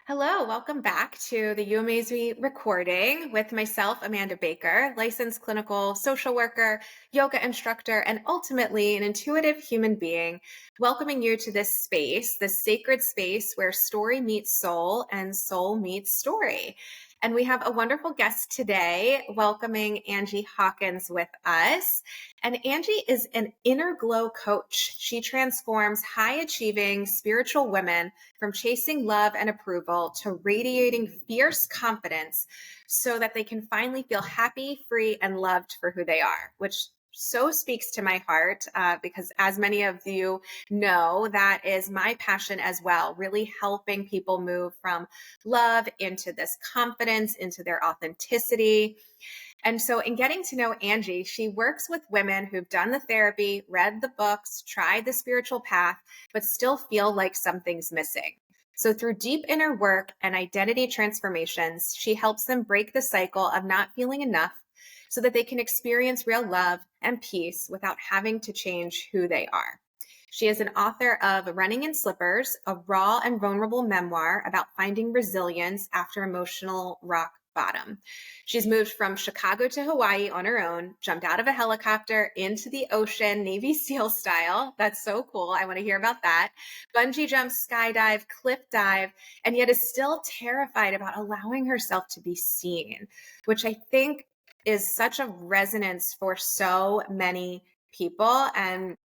Hello, welcome back to the AMAZE recording with myself, Amanda Baker, licensed clinical social worker, yoga instructor, and ultimately an intuitive human being, welcoming you to this space, this sacred space where story meets soul and soul meets story. And we have a wonderful guest today, welcoming Angie Hawkins with us. And Angie is an inner glow coach. She transforms high achieving spiritual women from chasing love and approval to radiating fierce confidence so that they can finally feel happy, free, and loved for who they are, which so speaks to my heart because, as many of you know, that is my passion as well, really helping people move from love into this confidence, into their authenticity. And so, in getting to know Angie, she works with women who've done the therapy, read the books, tried the spiritual path, but still feel like something's missing. So, through deep inner work and identity transformations, she helps them break the cycle of not feeling enough so that they can experience real love and peace without having to change who they are. She is an author of Running in Slippers, a raw and vulnerable memoir about finding resilience after emotional rock bottom. She's moved from Chicago to Hawaii on her own, jumped out of a helicopter into the ocean, Navy SEAL style. That's so cool. I want to hear about that. Bungee jump, skydive, cliff dive, and yet is still terrified about allowing herself to be seen, which I think is such a resonance for so many people. And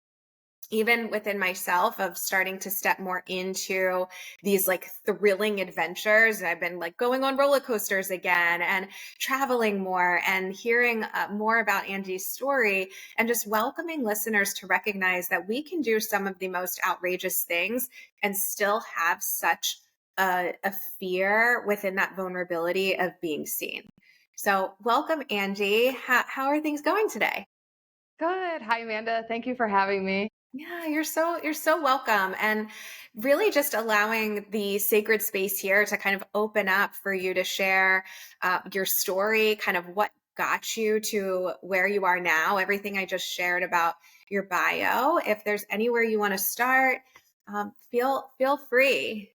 even within myself of starting to step more into these like thrilling adventures. I've been like going on roller coasters again and traveling more and hearing more about Angie's story and just welcoming listeners to recognize that we can do some of the most outrageous things and still have such a fear within that vulnerability of being seen. So welcome, Angie. How are things going today? Good. Hi, Amanda. Thank you for having me. Yeah, you're so welcome. And really just allowing the sacred space here to kind of open up for you to share your story, kind of what got you to where you are now, everything I just shared about your bio. If there's anywhere you want to start, feel free.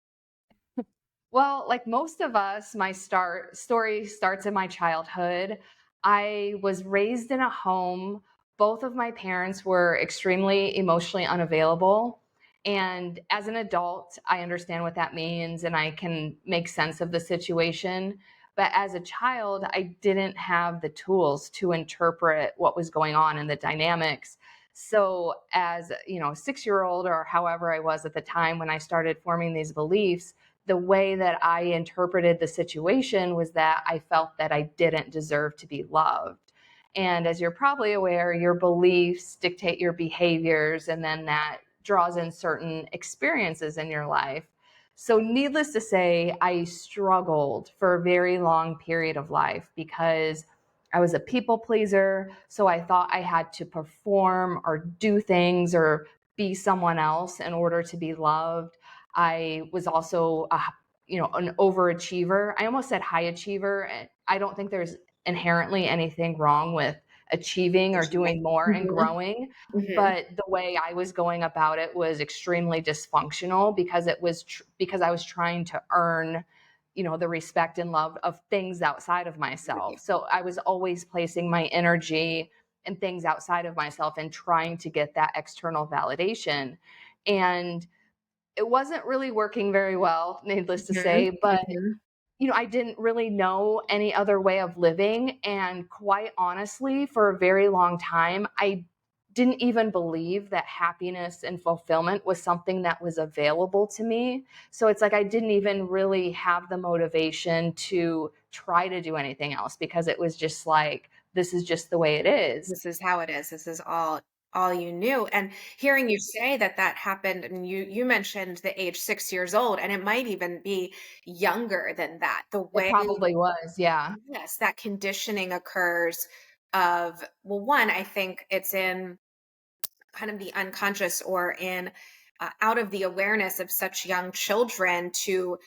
Well, like most of us, my story starts in my childhood. I was raised in a home. Both of my parents were extremely emotionally unavailable. And as an adult, I understand what that means and I can make sense of the situation. But as a child, I didn't have the tools to interpret what was going on in the dynamics. So, as a 6 year old or however I was at the time when I started forming these beliefs, the way that I interpreted the situation was that I felt that I didn't deserve to be loved. And as you're probably aware, your beliefs dictate your behaviors, and then that draws in certain experiences in your life. So, needless to say, I struggled for a very long period of life because I was a people pleaser. So, I thought I had to perform or do things or be someone else in order to be loved. I was also an overachiever. I almost said high achiever. I don't think there's inherently anything wrong with achieving or doing more and Mhm, growing, mhm. but the way I was going about it was extremely dysfunctional because because I was trying to earn the respect and love of things outside of myself. So I was always placing my energy in things outside of myself and trying to get that external validation. And it wasn't really working very well, needless to Mhm, say, but mhm. I didn't really know any other way of living. And quite honestly, for a very long time, I didn't even believe that happiness and fulfillment was something that was available to me. So it's like I didn't even really have the motivation to try to do anything else because it was just like, this is just the way it is. This is how it is. This is all you knew. And hearing you say that that happened, and you mentioned the age 6 years old, and it might even be younger than that. The It way, probably was. Yeah. yes, that conditioning occurs of, well, one, I think it's in kind of the unconscious or in out of the awareness of such young children to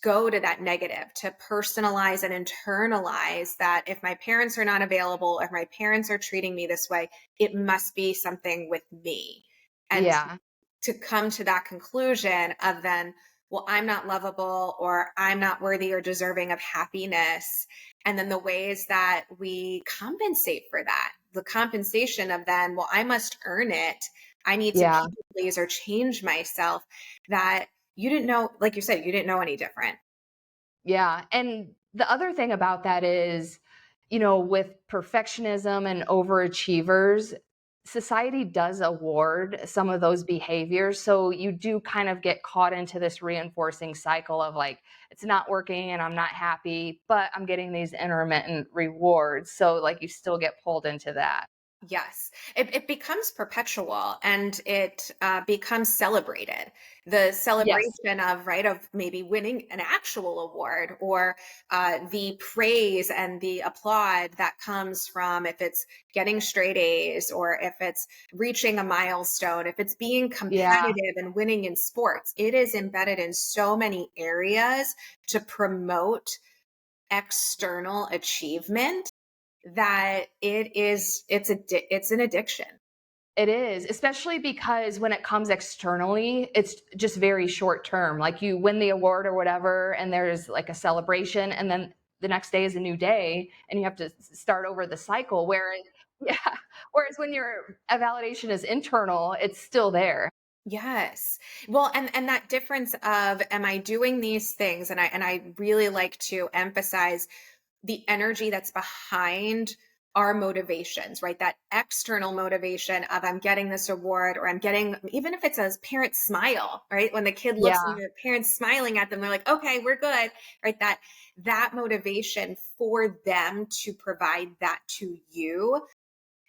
go to that negative, to personalize and internalize that if my parents are not available, if my parents are treating me this way, it must be something with me. And Yeah. to come to that conclusion of then, well, I'm not lovable or I'm not worthy or deserving of happiness. And then the ways that we compensate for that, the compensation of then, well, I must earn it. I need to Yeah. people please or change myself, that you didn't know, like you said, you didn't know any different. Yeah. And the other thing about that is, with perfectionism and overachievers, society does award some of those behaviors. So you do kind of get caught into this reinforcing cycle of like, it's not working and I'm not happy, but I'm getting these intermittent rewards. So, like, you still get pulled into that. Yes, it becomes perpetual and it becomes celebrated. The Yes. celebration of, right, of maybe winning an actual award, or the praise and the applaud that comes from if it's getting straight A's, or if it's reaching a milestone, if it's being Yeah. competitive and winning in sports. It is embedded in so many areas to promote external achievement that it's an addiction. It is, especially because when it comes externally, it's just very short term. Like, you win the award or whatever, and there's like a celebration, and then the next day is a new day, and you have to start over the cycle. Whereas, yeah, whereas when your validation is internal, it's still there. Yes. Well, and that difference of, am I doing these things? And I really like to emphasize the energy that's behind our motivations, right? That external motivation of, I'm getting this award, or I'm getting, even if it's a parent smile, right? When the kid looks and Yeah, the parents smiling at them, they're like, okay, we're good, right? That motivation for them to provide that to you,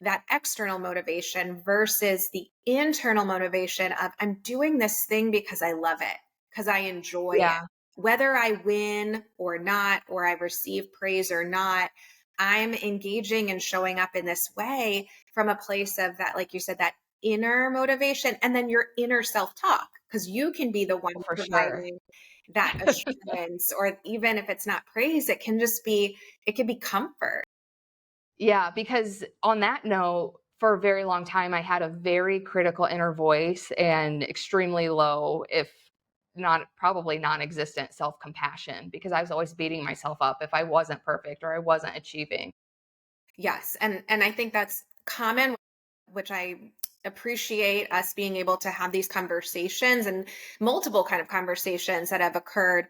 that external motivation, versus the internal motivation of, I'm doing this thing because I love it, because I enjoy it. yeah, Whether I win or not, or I receive praise or not, I'm engaging and showing up in this way from a place of that, like you said, that inner motivation, and then your inner self talk, because you can be the one for sure. providing that assurance, or even if it's not praise, it can be comfort. Yeah, because on that note, for a very long time, I had a very critical inner voice and extremely low, if not probably non existent self compassion, because I was always beating myself up if I wasn't perfect or I wasn't achieving. Yes, and I think that's common, which I appreciate us being able to have these conversations, and multiple kind of conversations that have occurred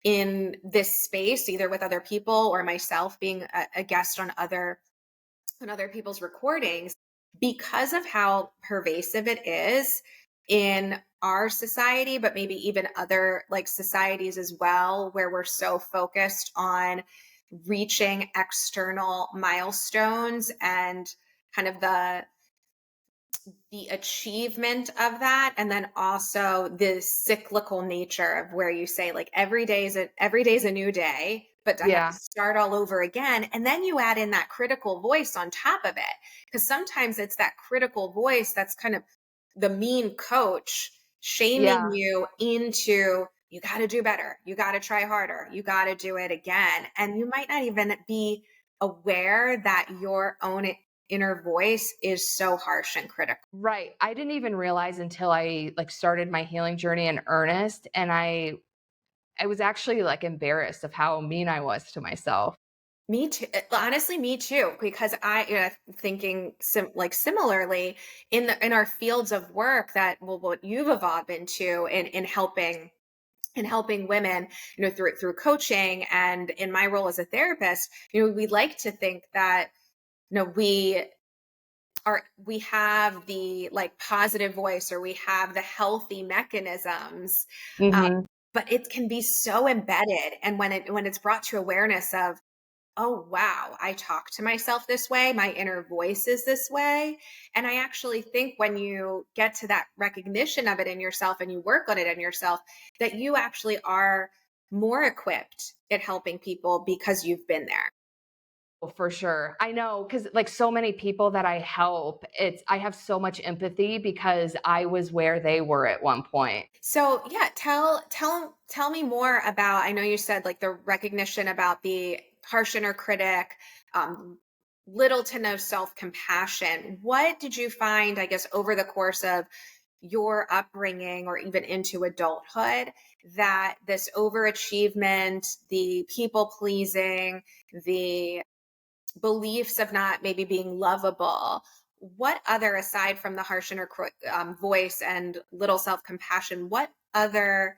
in this space, either with other people or myself being a guest on other people's recordings, because of how pervasive it is in our society, but maybe even other like societies as well, where we're so focused on reaching external milestones and kind of the achievement of that, and then also the cyclical nature of, where you say, like, every day's a new day, but I have to Yeah, start all over again. And then you add in that critical voice on top of it, because sometimes it's that critical voice that's kind of the mean coach shaming yeah. you into, you got to do better, you got to try harder, you got to do it again, and you might not even be aware that your own inner voice is so harsh and critical. Right. I didn't even realize until I like started my healing journey in earnest, and I was actually like embarrassed of how mean I was to myself. Me too. Honestly, me too. Because thinking similarly in our fields of work, that, well, what you've evolved into in helping women, through coaching, and in my role as a therapist, we like to think that, we have the like positive voice, or we have the healthy mechanisms, uh, Hmm. but it can be so embedded. And when it's brought to awareness of, oh, wow, I talk to myself this way, my inner voice is this way. And I actually think when you get to that recognition of it in yourself and you work on it in yourself, that you actually are more equipped at helping people because you've been there. For sure. I know, because like so many people that I help, I have so much empathy because I was where they were at one point. So yeah, tell me more about. I know you said like the recognition about the harsh inner critic, um, little to no self compassion. What did you find, I guess, over the course of your upbringing or even into adulthood, that this overachievement, the people pleasing, the beliefs of not maybe being lovable, what other, aside from the harsh inner voice and little self compassion, what other,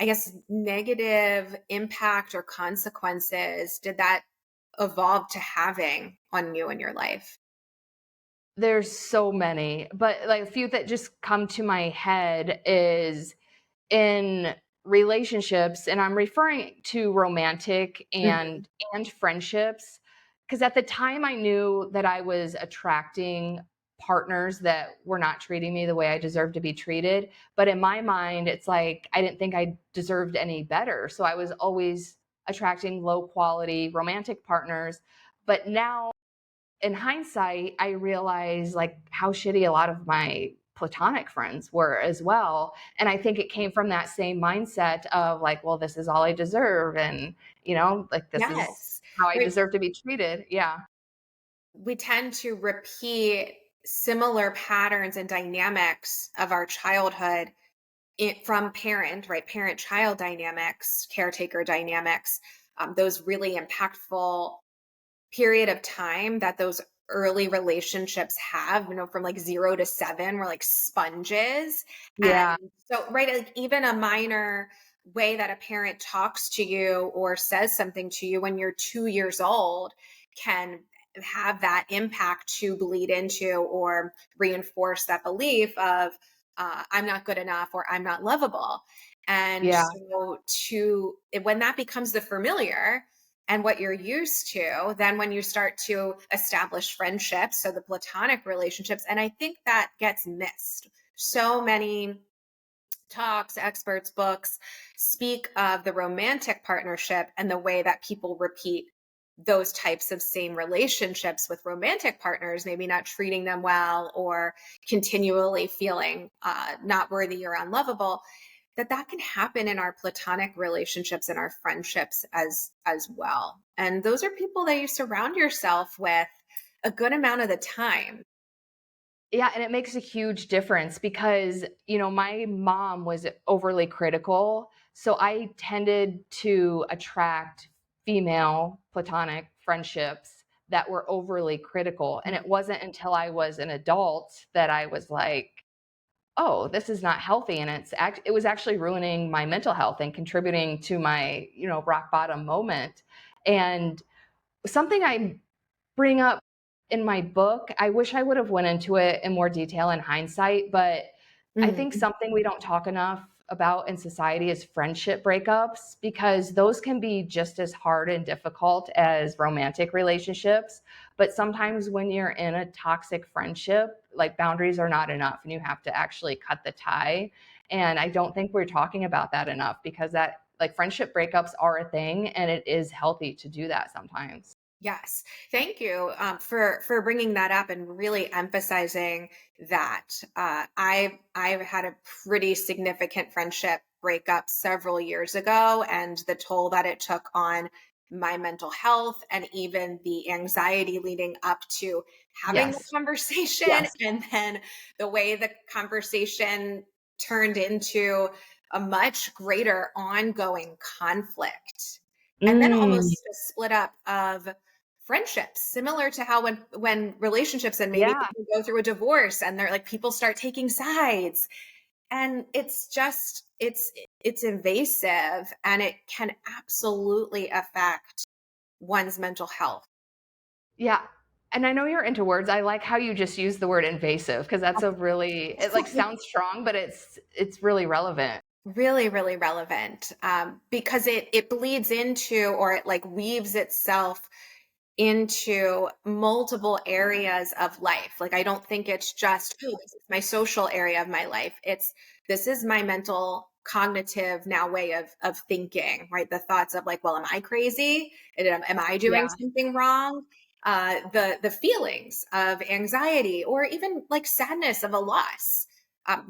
I guess, negative impact or consequences did that evolve to having on you in your life? There's so many, but like a few that just come to my head is in relationships, and I'm referring to romantic Mhm. and friendships, because at the time I knew that I was attracting partners that were not treating me the way I deserved to be treated. But in my mind, it's like I didn't think I deserved any better. So I was always attracting low quality romantic partners. But now in hindsight, I realize like how shitty a lot of my platonic friends were as well. And I think it came from that same mindset of like, well, this is all I deserve. And, like this is Yes. how I Right. deserve to be treated. Yeah. We tend to repeat similar patterns and dynamics of our childhood from parent, right? Parent child dynamics, caretaker dynamics, those really impactful period of time that those early relationships have, from like 0 to 7, we're like sponges. And Yeah. so, right, like even a minor way that a parent talks to you or says something to you when you're 2 years old can have that impact to bleed into or reinforce that belief of I'm not good enough or I'm not lovable. And Yeah. so when that becomes the familiar and what you're used to, then when you start to establish friendships, so the platonic relationships, and I think that gets missed. So many talks, experts, books speak of the romantic partnership and the way that people repeat those types of same relationships with romantic partners, maybe not treating them well or continually feeling not worthy or unlovable, that can happen in our platonic relationships and our friendships as well. And those are people that you surround yourself with a good amount of the time. Yeah, and it makes a huge difference because, my mom was overly critical. So I tended to attract female platonic friendships that were overly critical. And it wasn't until I was an adult that I was like, oh, this is not healthy. And it was actually ruining my mental health and contributing to my, rock bottom moment. And something I bring up in my book. I wish I would have went into it in more detail in hindsight, but I think Mhm. something we don't talk enough about in society is friendship breakups because those can be just as hard and difficult as romantic relationships. But sometimes when you're in a toxic friendship, like boundaries are not enough and you have to actually cut the tie. And I don't think we're talking about that enough because that like friendship breakups are a thing and it is healthy to do that sometimes. Yes, thank you for bringing that up and really emphasizing that. I've had a pretty significant friendship breakup several years ago, and the toll that it took on my mental health and even the anxiety leading up to having the Yes. conversation, Yes. and then the way the conversation turned into a much greater ongoing conflict, and then Mm, almost a split up of friendships, similar to how when relationships and maybe yeah. people go through a divorce and they're like people start taking sides, and it's just it's invasive and it can absolutely affect one's mental health. Yeah. And I know you're into words. I like how you just use the word invasive because that's a really it like sounds strong, but it's really relevant. Really, really relevant, because it bleeds into, or it like weaves itself into multiple areas of life. Like, I don't think it's just, oh, this is my social area of my life. This is my mental cognitive now way of thinking, right? The thoughts of like, well, am I crazy? Am I doing Yeah. something wrong? The feelings of anxiety or even like sadness of a loss.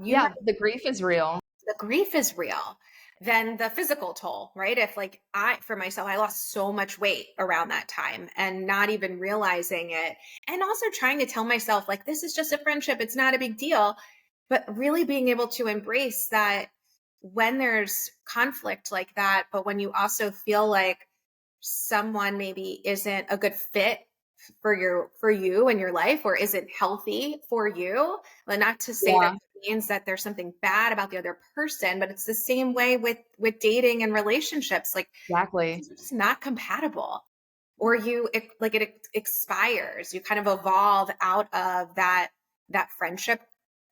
You Yeah, the grief is real. The grief is real, then the physical toll, right? If like for myself, I lost so much weight around that time and not even realizing it. And also trying to tell myself, like, this is just a friendship, it's not a big deal. But really being able to embrace that when there's conflict like that, but when you also feel like someone maybe isn't a good fit for you and your life, or isn't healthy for you, but not to say that Yeah, means that there's something bad about the other person, but it's the same way with dating and relationships. Like, exactly. it's just not compatible, or it expires. You kind of evolve out of that friendship,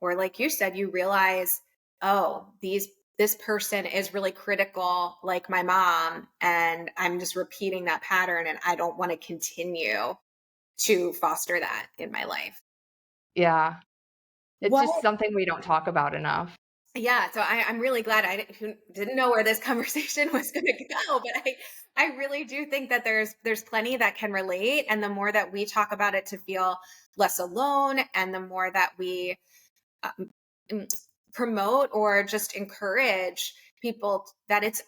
or like you said, you realize, oh, this person is really critical, like my mom, and I'm just repeating that pattern, and I don't want to continue to foster that in my life. Yeah. It's just What something we don't talk about enough. Yeah, so I'm really glad didn't know where this conversation was going to go, but I really do think that there's plenty that can relate, and the more that we talk about it to feel less alone, and the more that we um, mm, promote or just encourage people that it's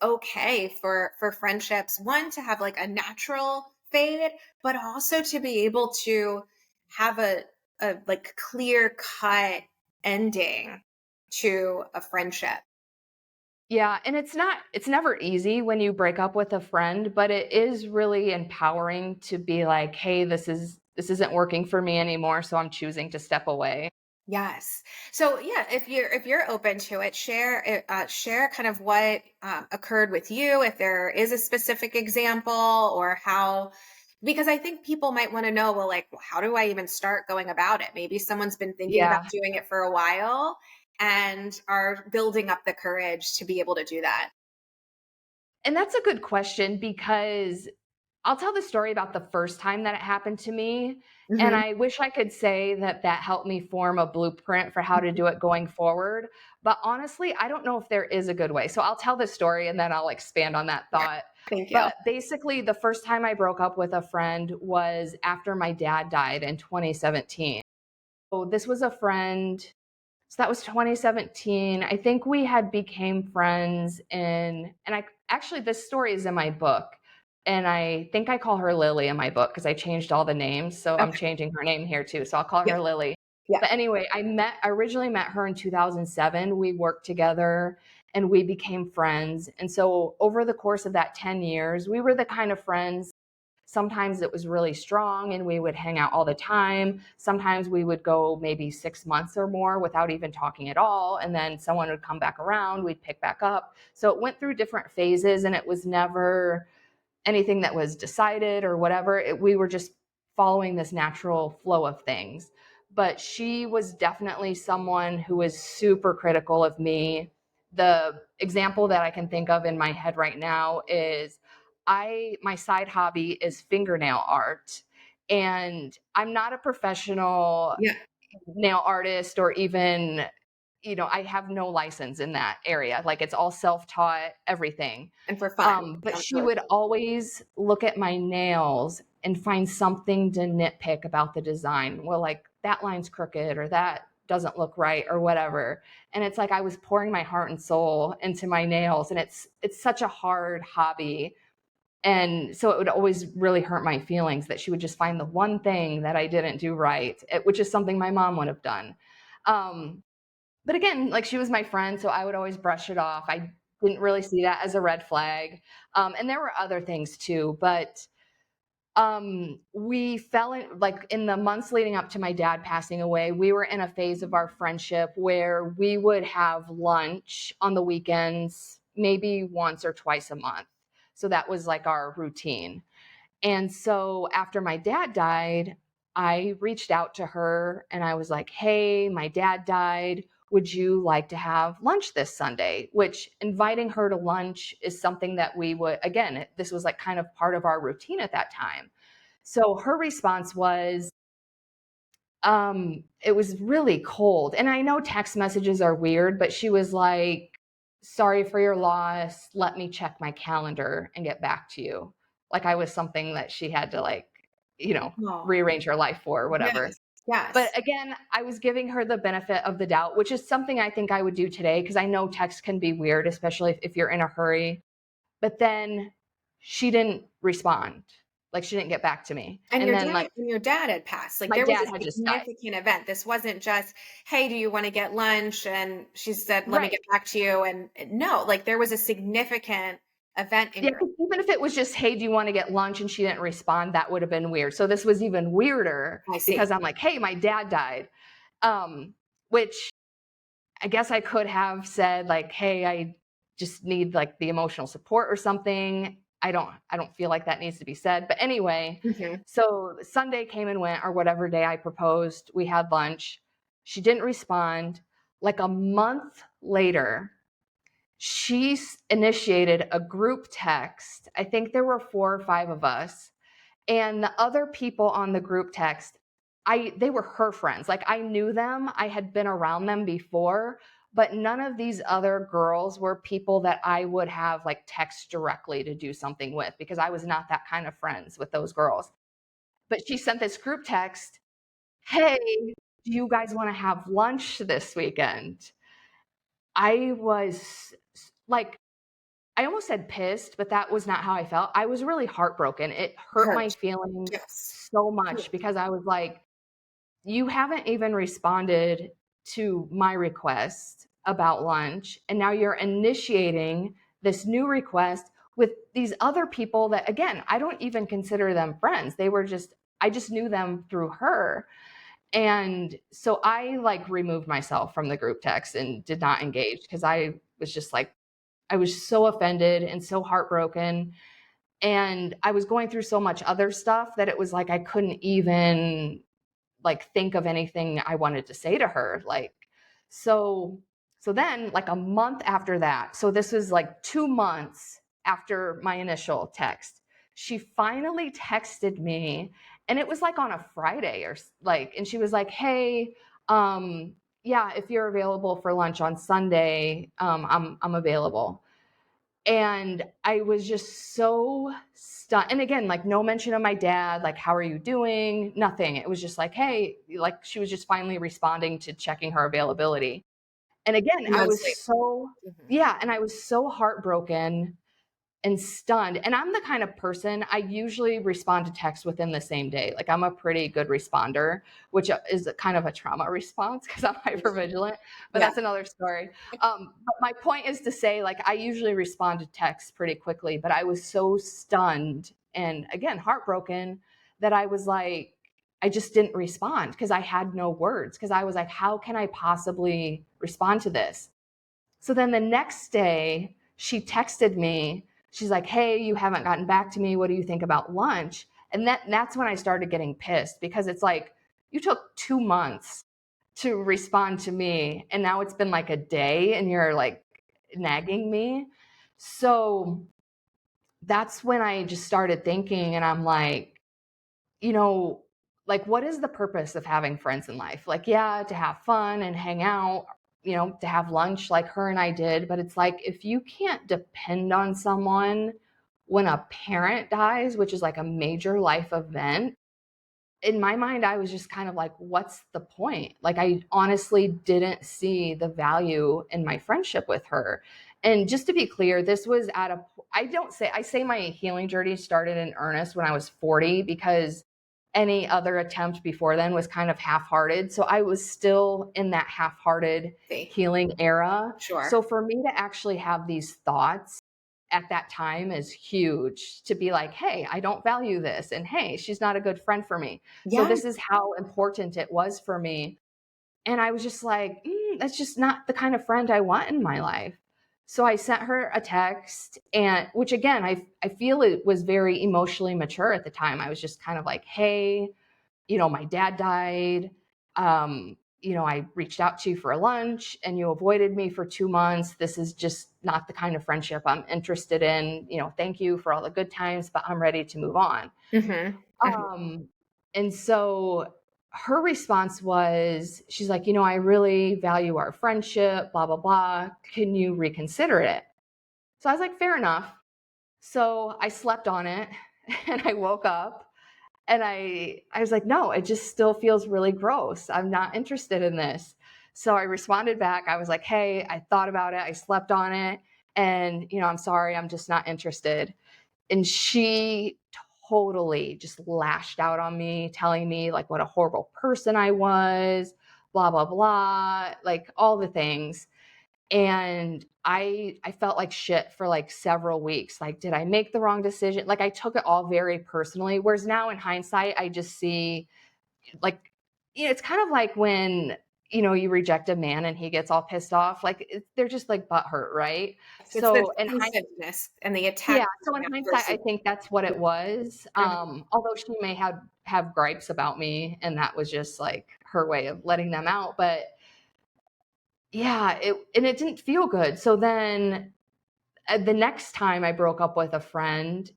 okay for friendships, one, to have like a natural fade, but also to be able to have a like clear cut ending to a friendship. Yeah, and it's never easy when you break up with a friend, but it is really empowering to be like, "Hey, this isn't working for me anymore, so I'm choosing to step away." Yes. So yeah, if you're open to it, share kind of what occurred with you, if there is a specific example, or how, because I think people might want to know, well, like, well, how do I even start going about it? Maybe someone's been thinking about Yeah. doing it for a while and are building up the courage to be able to do that. And that's a good question because I'll tell the story about the first time that it happened to me, and Hmm. I wish I could say that that helped me form a blueprint for how to do it going forward, but honestly, I don't know if there is a good way. So I'll tell this story and then I'll expand on that Yeah. thought. Thank you. But basically, the first time I broke up with a friend was after my dad died in 2017. So this was a friend, so that was 2017. I think we had became friends in, and I actually, this story is in my book. And I think I call her Lily in my book because I changed all the names. So I'm Okay. changing her name here too. So I'll call Yeah. her Lily. Yeah. But anyway, I originally met her in 2007. We worked together and we became friends. And so over the course of that 10 years, we were the kind of friends. Sometimes it was really strong and we would hang out all the time. Sometimes we would go maybe 6 months or more without even talking at all. And then someone would come back around, we'd pick back up. So it went through different phases and it was never anything that was decided or whatever. We were just following this natural flow of things. But she was definitely someone who was super critical of me. The example that I can think of in my head right now is my side hobby is fingernail art. And I'm not a professional Yeah. nail artist or even, I have no license in that area. Like it's all self-taught, everything. And for fun. But Sounds she really would always look at my nails and find something to nitpick about the design. Well, like that line's crooked or that doesn't look right or whatever. And it's like I was pouring my heart and soul into my nails and it's such a hard hobby. And so it would always really hurt my feelings that she would just find the one thing that I didn't do right, which is something my mom would have done. Um, but again, like she was my friend, so I would always brush it off. I didn't really see that as a red flag. And there were other things too, but we fell in, like in the months leading up to my dad passing away, we were in a phase of our friendship where we would have lunch on the weekends, maybe once or twice a month. So that was like our routine. And so after my dad died, I reached out to her and I was like, "Hey, my dad died. Would you like to have lunch this Sunday?" Which inviting her to lunch is something that we would, again, this was like kind of part of our routine at that time. So her response was, it was really cold. And I know text messages are weird, but she was like, "Sorry for your loss. Let me check my calendar and get back to you." Like I was something that she had to like, Oh, rearrange her life for or whatever. yes. Yes. But again, I was giving her the benefit of the doubt, which is something I think I would do today because I know text can be weird, especially if you're in a hurry. But then she didn't respond. Like she didn't get back to me. And And then like your dad had passed. Like my there was dad a had just died. significant event. This wasn't just, "Hey, do you wanna get lunch?" And she said, "Let me Right. get back to you." And no, like there was a significant event in Yeah, your 'cause even if it was just, "Hey, do you wanna get lunch?" and she didn't respond, that would have been weird. So this was even weirder I see. because I'm like, "Hey, my dad died." Which I guess I could have said like, "Hey, I just need like the emotional support or something." I don't feel like that needs to be said. But anyway, Mhm. so Sunday came and went or whatever day I proposed. We had lunch. She didn't respond. Like a month later, she initiated a group text. I think there were 4 or 5 of us, and the other people on the group text, they were her friends. Like I knew them, I had been around them before, but none of these other girls were people that I would have like text directly to do something with because I was not that kind of friends with those girls. But she sent this group text, "Hey, do you guys want to have lunch this weekend?" I was like, I almost said pissed, but that was not how I felt. I was really heartbroken. It hurt my Hurt. feelings Yes. so Yeah. much because I was like, you haven't even responded to my request about lunch. And now you're initiating this new request with these other people that, again, I don't even consider them friends. I just knew them through her. And so I like removed myself from the group text and did not engage because I was just like, I was so offended and so heartbroken. And I was going through so much other stuff that it was like I couldn't even like think of anything I wanted to say to her. So so then like a month after that, so this was like 2 months after my initial text, she finally texted me, and it was like on a Friday like, and she was like, "Hey, yeah, if you're available for lunch on Sunday, I'm available." And I was just so stunned. And again, like no mention of my dad, like, "How are you doing?" Nothing. It was just like, "Hey," like she was just finally responding to checking her availability. And again, I Months was later. so, Mhm. yeah, and I was so heartbroken and stunned. And I'm the kind of person, I usually respond to text within the same day. Like I'm a pretty good responder, which is kind of a trauma response because I'm hypervigilant, but Yeah. that's another story. But my point is to say, like, I usually respond to texts pretty quickly, but I was so stunned and again, heartbroken that I was like, I just didn't respond because I had no words. Because I was like, how can I possibly respond to this? So then the next day, she texted me. She's like, "Hey, you haven't gotten back to me. What do you think about lunch?" And that's when I started getting pissed because it's like, you took 2 months to respond to me, and now it's been like a day and you're like nagging me. So that's when I just started thinking, and I'm like, you know, like, what is the purpose of having friends in life? Like, yeah, to have fun and hang out, to have lunch like her and I did. But it's like, if you can't depend on someone when a parent dies, which is like a major life event, in my mind, I was just kind of like, what's the point? Like, I honestly didn't see the value in my friendship with her. And just to be clear, this was I say my healing journey started in earnest when I was 40 because any other attempt before then was kind of half hearted. So I was still in that half hearted See. healing era. Sure. So for me to actually have these thoughts at that time is huge, to be like, hey, I don't value this. And hey, she's not a good friend for me. So Yeah. this is how important it was for me. And I was just like, that's just not the kind of friend I want in my life. So I sent her a text, and which again, I feel it was very emotionally mature at the time. I was just kind of like, hey, my dad died. I reached out to you for lunch and you avoided me for 2 months. This is just not the kind of friendship I'm interested in. Thank you for all the good times, but I'm ready to move on. Mhm. Mhm. Um, and so her response was, she's like, I really value our friendship, blah, blah, blah. Can you reconsider it? So I was like, fair enough. So I slept on it and I woke up and I was like, no, it just still feels really gross. I'm not interested in this. So I responded back. I was like, hey, I thought about it. I slept on it. And, I'm sorry, I'm just not interested. And she totally just lashed out on me, telling me like what a horrible person I was, blah, blah, blah, like all the things. And I felt like shit for like several weeks. Like, did I make the wrong decision? Like I took it all very personally. Whereas now in hindsight, I just see like, it's kind of like when, you reject a man and he gets all pissed off, like they're just like butthurt, right? So it's the So in defensiveness and the yeah, attack so in hindsight, versus I think that's what it was. Mhm. Although she may have gripes about me, and that was just like her way of letting them out. But yeah, it didn't feel good. So then the next time I broke up with a friend,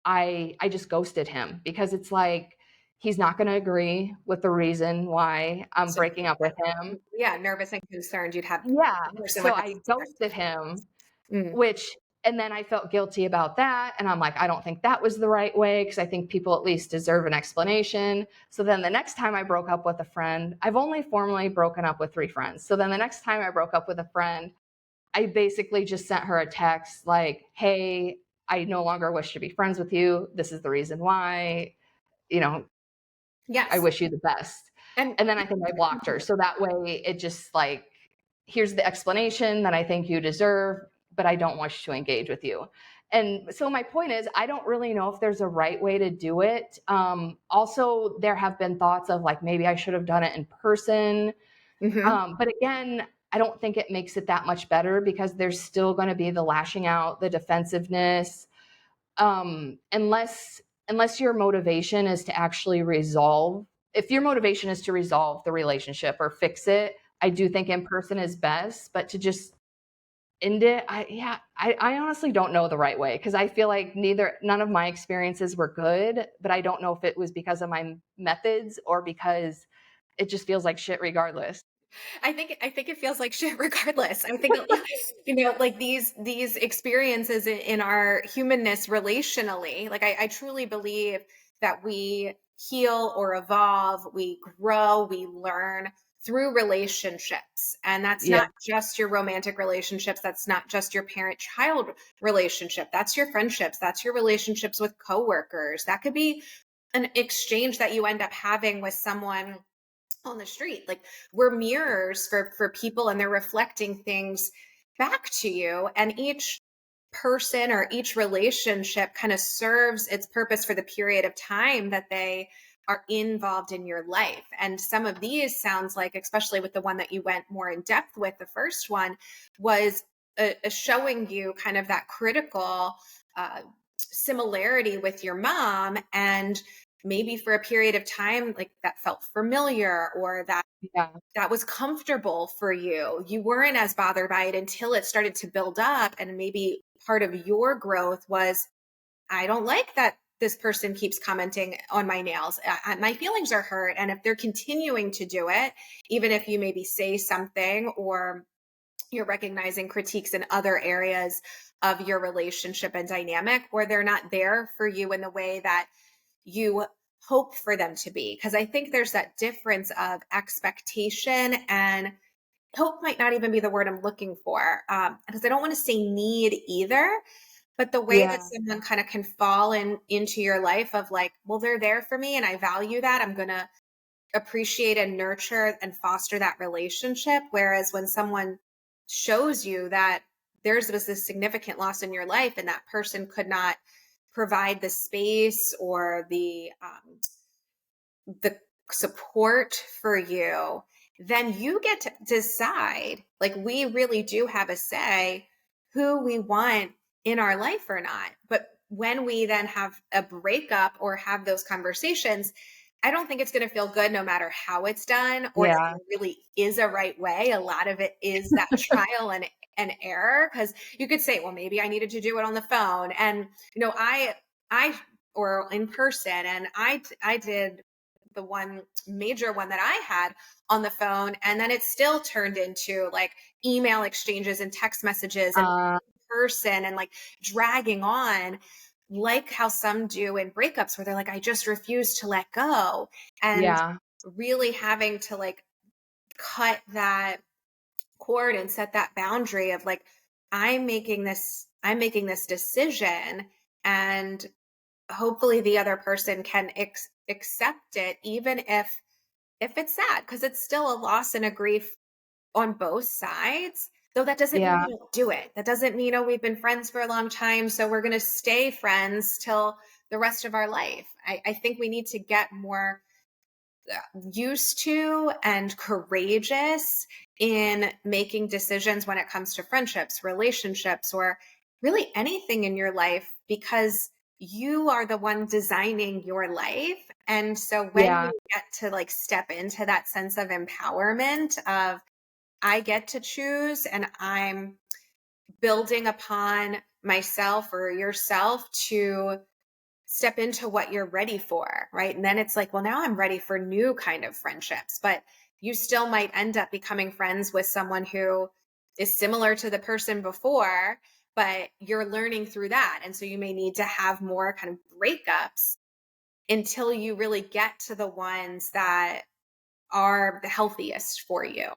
I just ghosted him because it's like he's not going to agree with the reason why I'm So breaking up with him. yeah, nervous and concerned, you'd have Yeah, the person so would have I ghosted him. Mm. Which and then I felt guilty about that, and I'm like, "I don't think that was the right way because I think people at least deserve an explanation." So then the next time I broke up with a friend, I've only formally broken up with 3 friends. So then the next time I broke up with a friend, I basically just sent her a text like, "Hey, I no longer wish to be friends with you. This is the reason why. You know, I Yes. wish you the best." And And then I think I blocked her. So that way it just like, here's the explanation that I think you deserve, but I don't wish to engage with you. And so my point is, I don't really know if there's a right way to do it. Also, there have been thoughts of like maybe I should have done it in person. Mhm. But again, I don't think it makes it that much better because there's still going to be the lashing out, the defensiveness, unless your motivation is to actually resolve. If your motivation is to resolve the relationship or fix it, I do think in person is best. But to just end it, I honestly don't know the right way because I feel like none of my experiences were good, but I don't know if it was because of my methods or because it just feels like shit regardless. I think it feels like shit regardless. I think like these experiences in our humanness relationally, like I truly believe that we heal or evolve, we grow, we learn through relationships. And that's Yeah, not just your romantic relationships, that's not just your parent-child relationship. That's your friendships, that's your relationships with coworkers. That could be an exchange that you end up having with someone on the street. Like we're mirrors for people, and they're reflecting things back to you, and each person or each relationship kind of serves its purpose for the period of time that they are involved in your life. And some of these sounds like, especially with the one that you went more in depth with, the first one was a showing you kind of that critical similarity with your mom, and maybe for a period of time like that felt familiar, or yeah, that was comfortable for you. You weren't as bothered by it until it started to build up. And maybe part of your growth was, I don't like that this person keeps commenting on my nails. My feelings are hurt. And if they're continuing to do it, even if you maybe say something, or you're recognizing critiques in other areas of your relationship and dynamic, or they're not there for you in the way that you hope for them to be. Because I think there's that difference of expectation, and hope might not even be the word I'm looking for. Because I don't want to say need either, but the way that yeah, someone kind of can fall into your life of like, well, they're there for me and I value that. I'm going to appreciate and nurture and foster that relationship. Whereas when someone shows you that there's was this significant loss in your life, and that person could not provide the space or the support for you, then you get to decide, like we really do have a say who we want in our life or not. But when we then have a breakup or have those conversations, I don't think it's going to feel good no matter how it's done, or if yeah, there really is a right way. A lot of it is that trial and error, because you could say, well, maybe I needed to do it on the phone. And, I, or in person. And I did the one major one that I had on the phone. And then it still turned into like email exchanges and text messages and uh, person, and like dragging on, like how some do in breakups where they're like, I just refuse to let go. And yeah, really having to like cut that cord and set that boundary of like, I'm making this decision, and hopefully the other person can accept it, even if it's sad, because it's still a loss and a grief on both sides. Though that doesn't mean Yeah. we don't do it. That doesn't mean, oh, we've been friends for a long time, so we're going to stay friends till the rest of our life. I think we need to get more used to and courageous in making decisions when it comes to friendships, relationships, or really anything in your life, because you are the one designing your life. And so when Yeah. you get to like step into that sense of empowerment of I get to choose and I'm building upon myself or yourself to step into what you're ready for, right? And then it's like, well, now I'm ready for new kind of friendships, but you still might end up becoming friends with someone who is similar to the person before, but you're learning through that. And so you may need to have more kind of breakups until you really get to the ones that are the healthiest for you.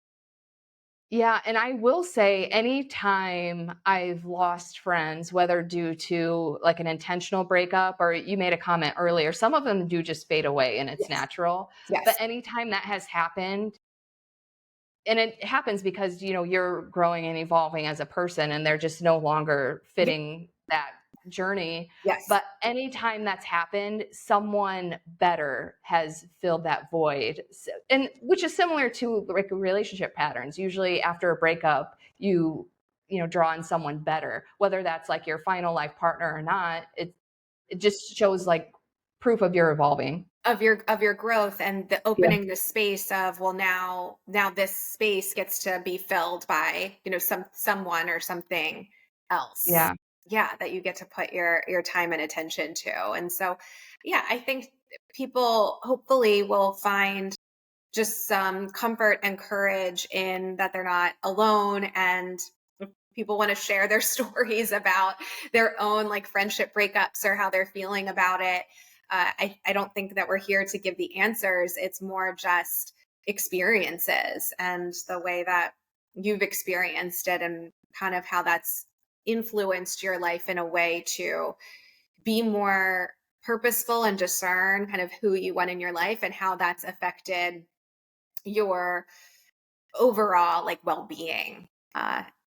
Yeah, and I will say anytime I've lost friends, whether due to like an intentional breakup or you made a comment earlier, some of them do just fade away and it's Yes. natural. But Yes. anytime that has happened, and it happens because you're growing and evolving as a person and they're just no longer Ye- fitting that journey, Yes. but anytime that's happened someone better has filled that void. And which is similar to like relationship patterns. Usually after a breakup you draw on someone better, whether that's like your final life partner or not. It just shows like proof of your evolving. Of your growth and the Yeah. opening the space of, well, now this space gets to be filled by someone or something else, Yeah. yeah, that you get to put your time and attention to. And so yeah, I think people hopefully will find just some comfort and courage in that they're not alone. And if people want to share their stories about their own like friendship breakups or how they're feeling about it. I don't think that we're here to give the answers. It's more just experiences and the way that you've experienced it and kind of how that's influenced your life in a way to be more purposeful and discern kind of who you want in your life and how that's affected your overall like well-being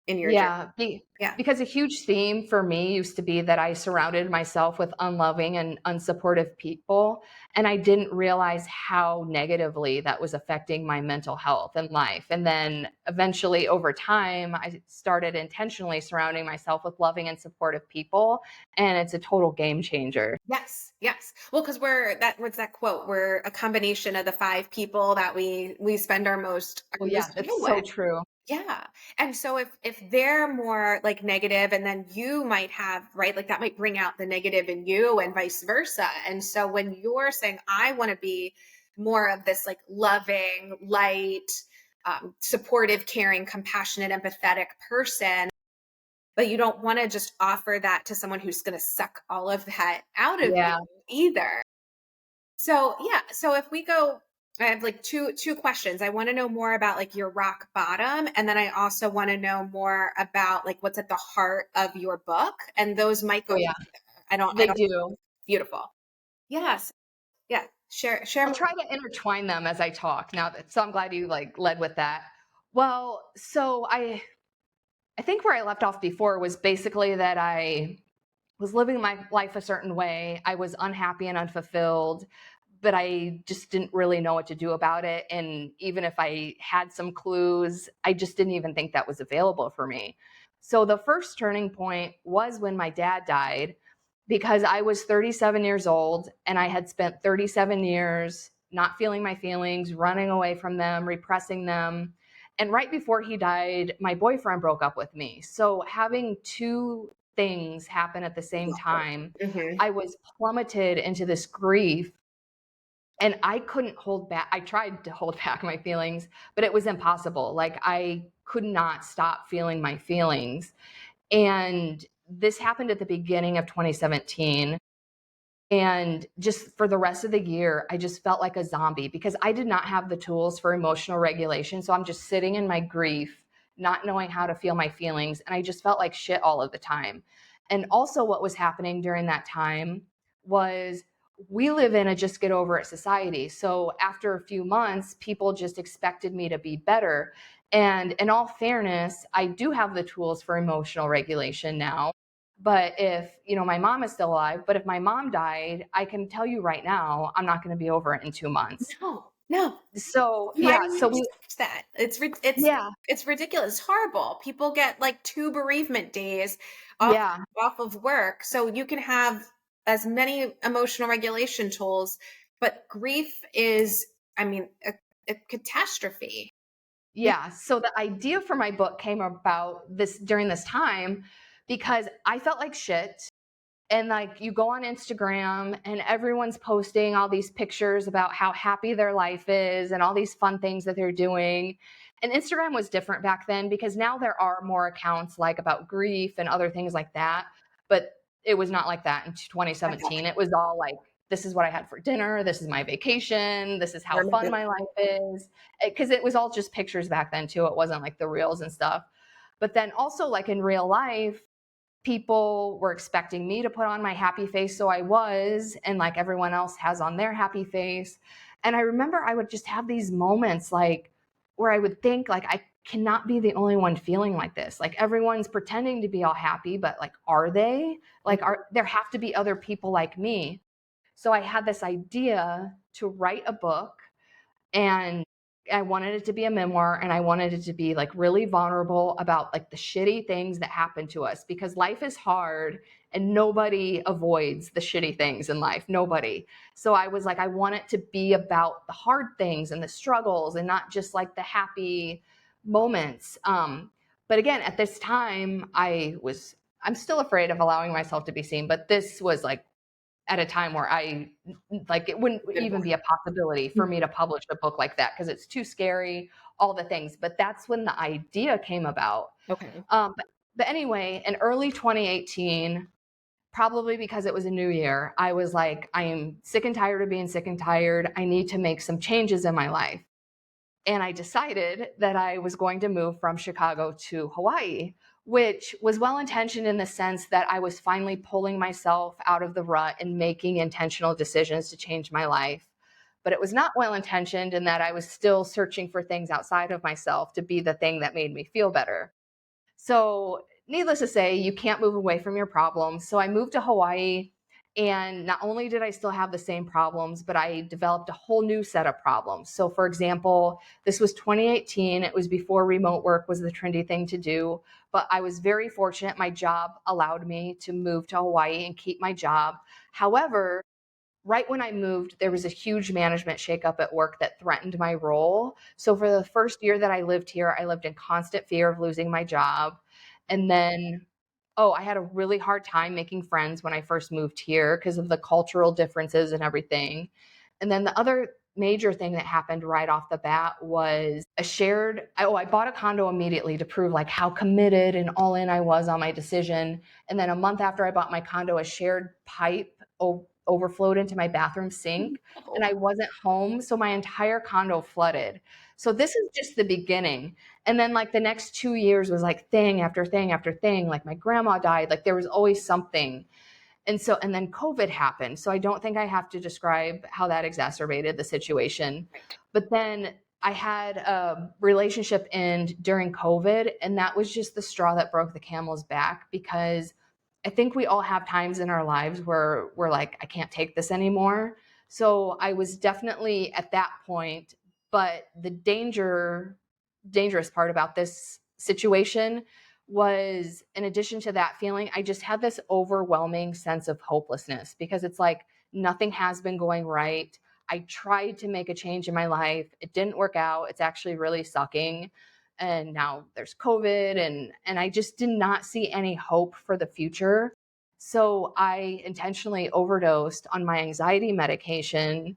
in your journey. Yeah, Yeah. because a huge theme for me used to be that I surrounded myself with unloving and unsupportive people, and I didn't realize how negatively that was affecting my mental health and life. And then eventually, over time, I started intentionally surrounding myself with loving and supportive people, and it's a total game changer. Yes. Yes. Well, because we're that what's that quote? We're a combination of the five people that we spend our Well, yeah, most time that's so with. true. Yeah. And so if they're more like negative and then you might have, right, like that might bring out the negative in you and vice versa. And so when you're saying, I want to be more of this like loving, light, supportive, caring, compassionate, empathetic person, but you don't want to just offer that to someone who's going to suck all of that out of you Yeah. either. So, yeah, so if we go I have like two questions. I want to know more about like your rock bottom, and then I also want to know more about like what's at the heart of your book, and those might Oh, go yeah, together. I they don't do. beautiful. Yes. Yeah. Share I'll more. try to intertwine them as I talk now that so I'm glad you like led with that. Well, so I think where I left off before was basically that I was living my life a certain way. I was unhappy and unfulfilled, but I just didn't really know what to do about it. And even if I had some clues, I just didn't even think that was available for me. So the first turning point was when my dad died, because I was 37 years old and I had spent 37 years not feeling my feelings, running away from them, repressing them. And right before he died, my boyfriend broke up with me. So having two things happen at the same Exactly. time, Hmm. I was plummeted into this grief and I couldn't hold back. I tried to hold back my feelings, but it was impossible. Like I could not stop feeling my feelings. And this happened at the beginning of 2017. And just for the rest of the year, I just felt like a zombie because I did not have the tools for emotional regulation. So I'm just sitting in my grief, not knowing how to feel my feelings. And I just felt like shit all of the time. And also, what was happening during that time was we live in a just get over it society. So after a few months, people just expected me to be better. And in all fairness, I do have the tools for emotional regulation now. But if, my mom is still alive, but if my mom died, I can tell you right now, I'm not going to be over it in 2 months. No, no. So, Why do yeah. we So expect that? yeah, It's ridiculous. It's horrible. People get like 2 bereavement days off yeah. off of work, so you can have as many emotional regulation tools, but grief is, I mean, a catastrophe. It Yeah. So the idea for my book came about this during this time because I felt like shit. And like you go on Instagram and everyone's posting all these pictures about how happy their life is and all these fun things that they're doing. And Instagram was different back then because now there are more accounts like about grief and other things like that. But it was not like that in I got 2017. It was all like, this is what I had for dinner. This is my vacation. This is I how fun remember. my life is. Because it was all just pictures back then too. It wasn't like the reels and stuff. But then also, like in real life, people were expecting me to put on my happy face. So I was, and like everyone else has on their happy face. And I remember I would just have these moments like where I would think, like, I cannot be the only one feeling like this. Like everyone's pretending to be all happy, but like, are they? Like, are there have to be other people like me? So I had this idea to write a book, and I wanted it to be a memoir, and I wanted it to be like really vulnerable about like the shitty things that happen to us because life is hard and nobody avoids the shitty things in life. Nobody. So I was like, I want it to be about the hard things and the struggles and not just like the happy moments. But again, at this time, I'm still afraid of allowing myself to be seen, but this was like at a time where like it wouldn't Good even one. be a possibility for me Mhm. to publish a book like that because it's too scary, all the things. But that's when the idea came about. Okay. But anyway, in early 2018, probably because it was a new year, I was like, I am sick and tired of being sick and tired. I need to make some changes in my life. And I decided that I was going to move from Chicago to Hawaii, which was well intentioned in the sense that I was finally pulling myself out of the rut and making intentional decisions to change my life. But it was not well intentioned in that I was still searching for things outside of myself to be the thing that made me feel better. So, needless to say, you can't move away from your problems. So, I moved to Hawaii, and not only did I still have the same problems, but I developed a whole new set of problems. So, for example, this was 2018. It was before remote work was the trendy thing to do. But I was very fortunate. My job allowed me to move to Hawaii and keep my job. However, right when I moved, there was a huge management shakeup at work that threatened my role. So for the first year that I lived here, I lived in constant fear of losing my job. And then, oh, I had a really hard time making friends when I first moved here because of the cultural differences and everything. And then the other major thing that happened right off the bat was I bought a condo immediately to prove like how committed and all in I was on my decision. And then a month after I bought my condo, a shared pipe overflowed into my bathroom sink and Oh, I wasn't home. So my entire condo flooded. So this is just the beginning. And then like the next 2 years was like thing after thing after thing. Like my grandma died. Like there was always something. And then COVID happened. So I don't think I have to describe how that exacerbated the situation. right. But then I had a relationship end during COVID, and that was just the straw that broke the camel's back because I think we all have times in our lives where we're like, I can't take this anymore. So I was definitely at that point, but the dangerous part about this situation was in addition to that feeling, I just had this overwhelming sense of hopelessness because it's like nothing has been going right. I tried to make a change in my life. It didn't work out. It's actually really sucking. And now there's COVID and I just did not see any hope for the future. So I intentionally overdosed on my anxiety medication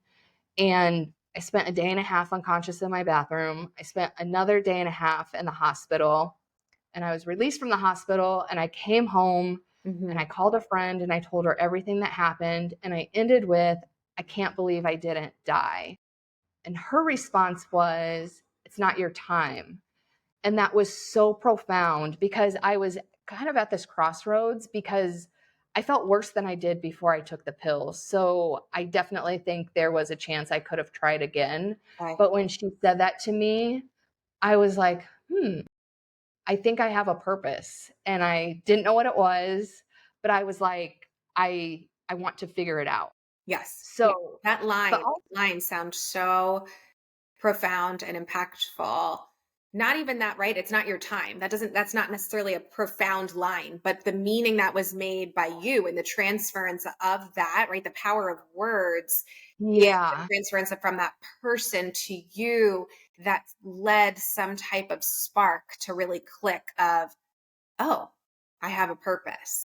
and I spent a day and a half unconscious in my bathroom. I spent another day and a half in the hospital and I was released from the hospital and I came home and Mhm. I called a friend and I told her everything that happened. And I ended with, I can't believe I didn't die. And her response was, it's not your time. And that was so profound because I was kind of at this crossroads because I felt worse than I did before I took the pills. So I definitely think there was a chance I could have tried again. Okay. But when she said that to me, I was like, I think I have a purpose. And I didn't know what it was, but I was like, I want to figure it out. Yes. Yeah. So, That but line sounds so profound and impactful. Not even that, right? It's not your time. That's not necessarily a profound line, but the meaning that was made by you and the transference of that, right? The power of words and the yeah. transference from that person to you that led some type of spark to really click of, oh, I have a purpose.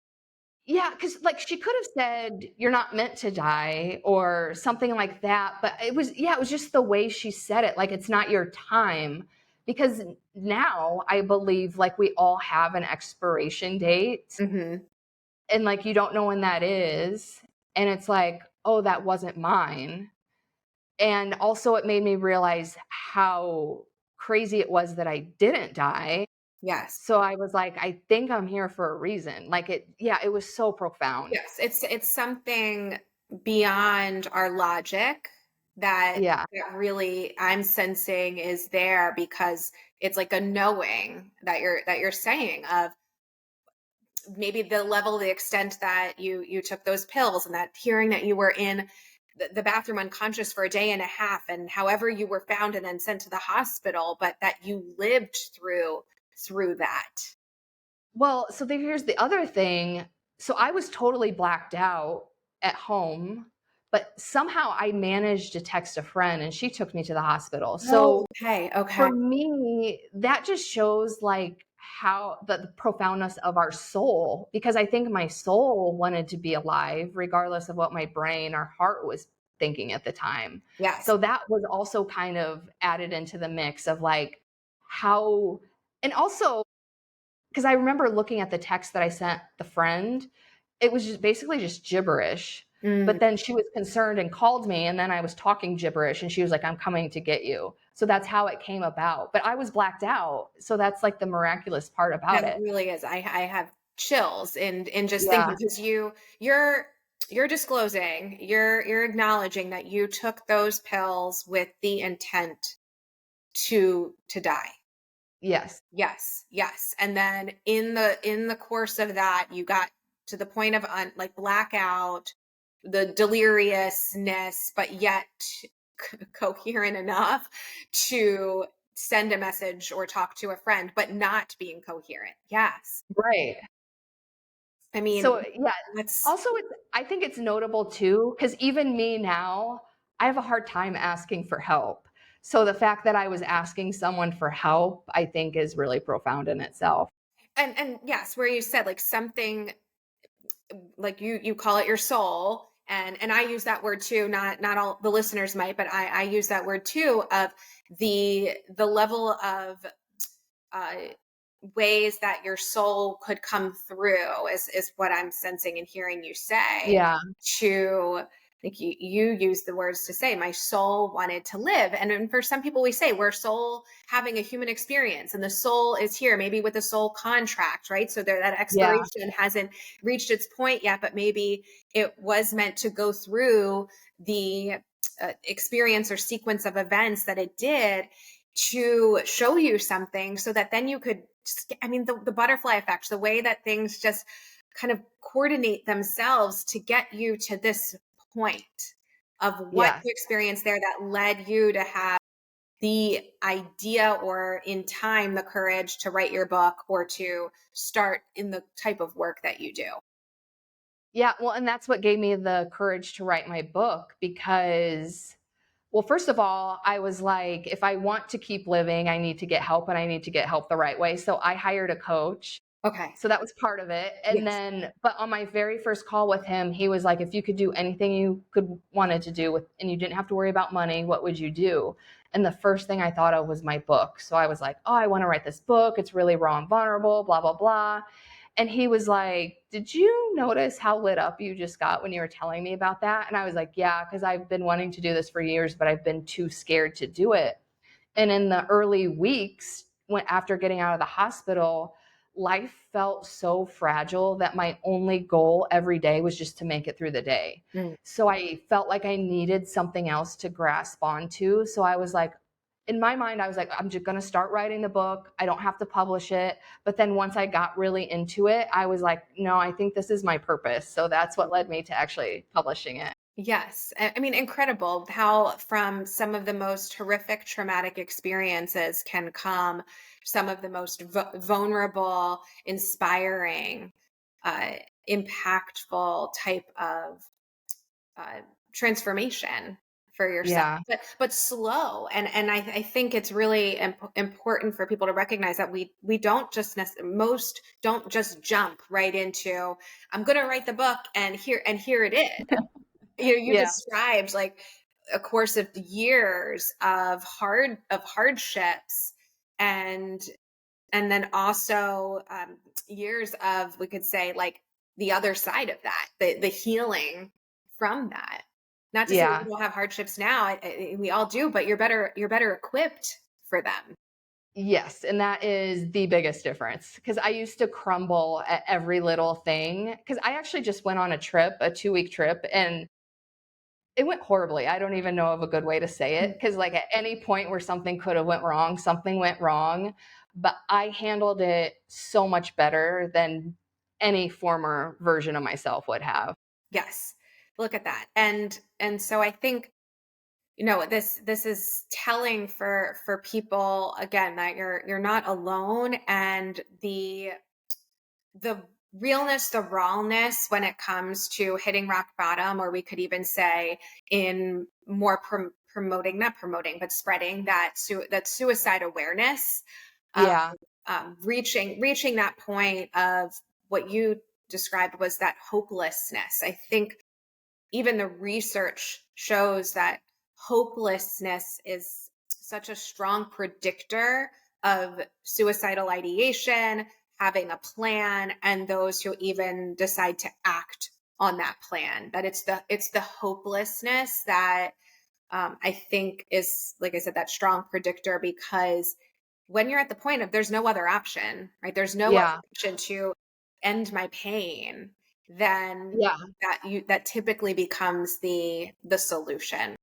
Yeah, because like she could have said, "You're not meant to die," or something like that. But it was just the way she said it. Like, it's not your time. Because now I believe like we all have an expiration date, Hmm. and like you don't know when that is. And it's like, oh, that wasn't mine. And also, it made me realize how crazy it was that I didn't die. Yes. So I was like, I think I'm here for a reason. Like, yeah, it was so profound. Yes, it's something beyond our logic that Yeah. that really I'm sensing is there because it's like a knowing that you're saying of maybe the level, the extent that you took those pills and that hearing that you were in the bathroom unconscious for a day and a half and however you were found and then sent to the hospital, but that you lived through that. Well, so here's the other thing. So I was totally blacked out at home, but somehow I managed to text a friend and she took me to the hospital. Oh, So okay, for okay. me, that just shows like how the profoundness of our soul, because I think my soul wanted to be alive regardless of what my brain or heart was thinking at the time. Yes. So that was also kind of added into the mix of like how, and also because I remember looking at the text that I sent the friend, it was just basically just gibberish. Mm. But then she was concerned and called me, and then I was talking gibberish, and she was like, "I'm coming to get you." So that's how it came about. But I was blacked out, so that's like the miraculous part about That it. really is. I have chills in just thinking Yeah. because you're disclosing, you're acknowledging that you took those pills with the intent to die. Yes. Yes, yes. And then in the course of that, you got to the point of like blackout, the deliriousness, but yet coherent enough to send a message or talk to a friend, but not being coherent. Yes. Right. I mean, So yeah. that's Also, I think it's notable too, because even me now, I have a hard time asking for help. So the fact that I was asking someone for help, I think is really profound in itself. and yes, where you said like something like you call it your soul and I use that word too, not all the listeners might, but I use that word too of the level of uh ways that your soul could come through is what I'm sensing and hearing you say Yeah. to like you use the words to say my soul wanted to live and for some people we say we're soul having a human experience and the soul is here maybe with a soul contract, right? So there that Yeah. expiration hasn't reached its point yet, but maybe it was meant to go through the experience or sequence of events that it did to show you something so that then you could I mean, the butterfly effect, the way that things just kind of coordinate themselves to get you to this point of what Yes. you experienced there that led you to have the idea or in time the courage to write your book or to start in the type of work that you do. Yeah. Well, and that's what gave me the courage to write my book because, well, first of all, I was like, if I want to keep living, I need to get help and I need to get help the right way. So I hired a coach. Okay. So that was part of it. And Yes. then, but on my very first call with him, he was like, if you could do anything you could wanted to do with, and you didn't have to worry about money, what would you do? And the first thing I thought of was my book. So I was like, oh, I want to write this book. It's really raw and vulnerable, blah, blah, blah. And he was like, did you notice how lit up you just got when you were telling me about that? And I was like, yeah, because I've been wanting to do this for years, but I've been too scared to do it. And in the early weeks, when after getting out of the hospital, life felt so fragile that my only goal every day was just to make it through the day. Mm. So I felt like I needed something else to grasp onto. So I was like, in my mind, I was like, I'm just going to start writing the book. I don't have to publish it. But then once I got really into it, I was like, no, I think this is my purpose. So that's what led me to actually publishing it. Yes. I mean, incredible how from some of the most horrific traumatic experiences can come some of the most vulnerable, inspiring, uh, impactful type of uh, transformation for yourself, Yeah. but slow. And I think it's really important for people to recognize that we don't just most don't just jump right into I'm going to write the book and here it is. You Yeah. described like a course of years of hardships and and then also years of, we could say, like the other side of that, the healing from that. Not to say that Yeah. we don't have hardships now, we all do, but you're better equipped for them. Yes, and that is the biggest difference because I used to crumble at every little thing. Because I actually just went on a trip, a 2-week trip, and it went horribly. I don't even know of a good way to say it. Mm. Because like, at any point where something could have went wrong, something went wrong, but I handled it so much better than any former version of myself would have. Yes, look at that. And so I think, this is telling for people, again, that you're not alone, and the realness, the rawness when it comes to hitting rock bottom, or we could even say in more promoting, not promoting, but spreading that suicide awareness, uh, Yeah. reaching that point of what you described was that hopelessness. I think even the research shows that hopelessness is such a strong predictor of suicidal ideation, having a plan, and those who even decide to act on that plan. That it's the hopelessness that I think is, like I said, that strong predictor, because when you're at the point of there's no other option, right? There's no other Yeah. option to end my pain, then Yeah. that typically becomes the solution.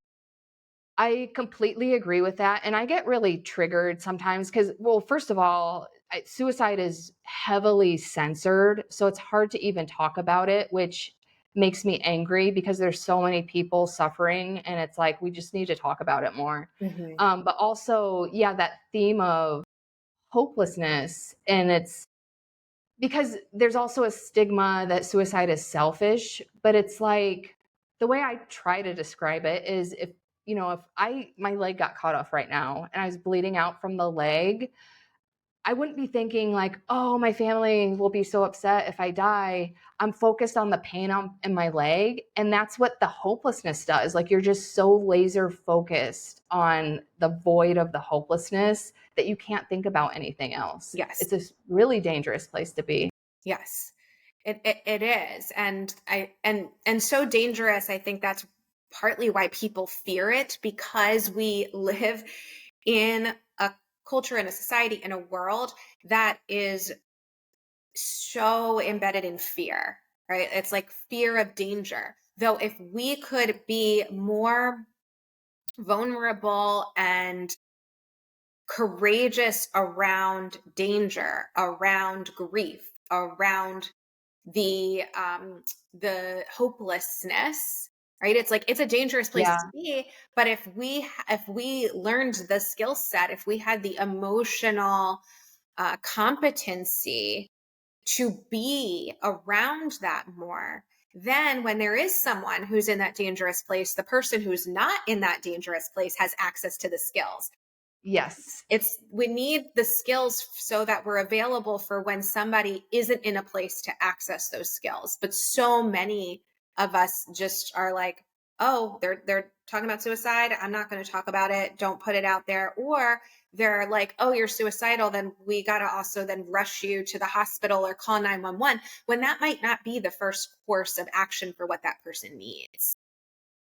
I completely agree with that, and I get really triggered sometimes because, well, first of all, suicide is heavily censored, so it's hard to even talk about it, which makes me angry because there's so many people suffering, and it's like we just need to talk about it more. Mhm. But also, yeah, that theme of hopelessness, and it's because there's also a stigma that suicide is selfish, but it's like the way I try to describe it is if, if my leg got cut off right now and I was bleeding out from the leg, I wouldn't be thinking like, "Oh, my family will be so upset if I die." I'm focused on the pain in my leg, and that's what the hopelessness does. Like, you're just so laser focused on the void of the hopelessness that you can't think about anything else. Yes. It's a really dangerous place to be. Yes. It is. And so dangerous. I think that's partly why people fear it, because we live in a culture, in a society, in a world that is so embedded in fear, right? It's like fear of danger. Though if we could be more vulnerable and courageous around danger, around grief, around the hopelessness, right? It's like it's a dangerous place to Yeah. be, but if we learned the skill set, if we had the emotional competency to be around that more, then when there is someone who's in that dangerous place, the person who's not in that dangerous place has access to the skills. Yes. It's we need the skills so that we're available for when somebody isn't in a place to access those skills. But so many of us just are like, oh, they're talking about suicide, I'm not going to talk about it, don't put it out there. Or they're like, oh, you're suicidal, then we got to also then rush you to the hospital or call 911, when that might not be the first course of action for what that person needs.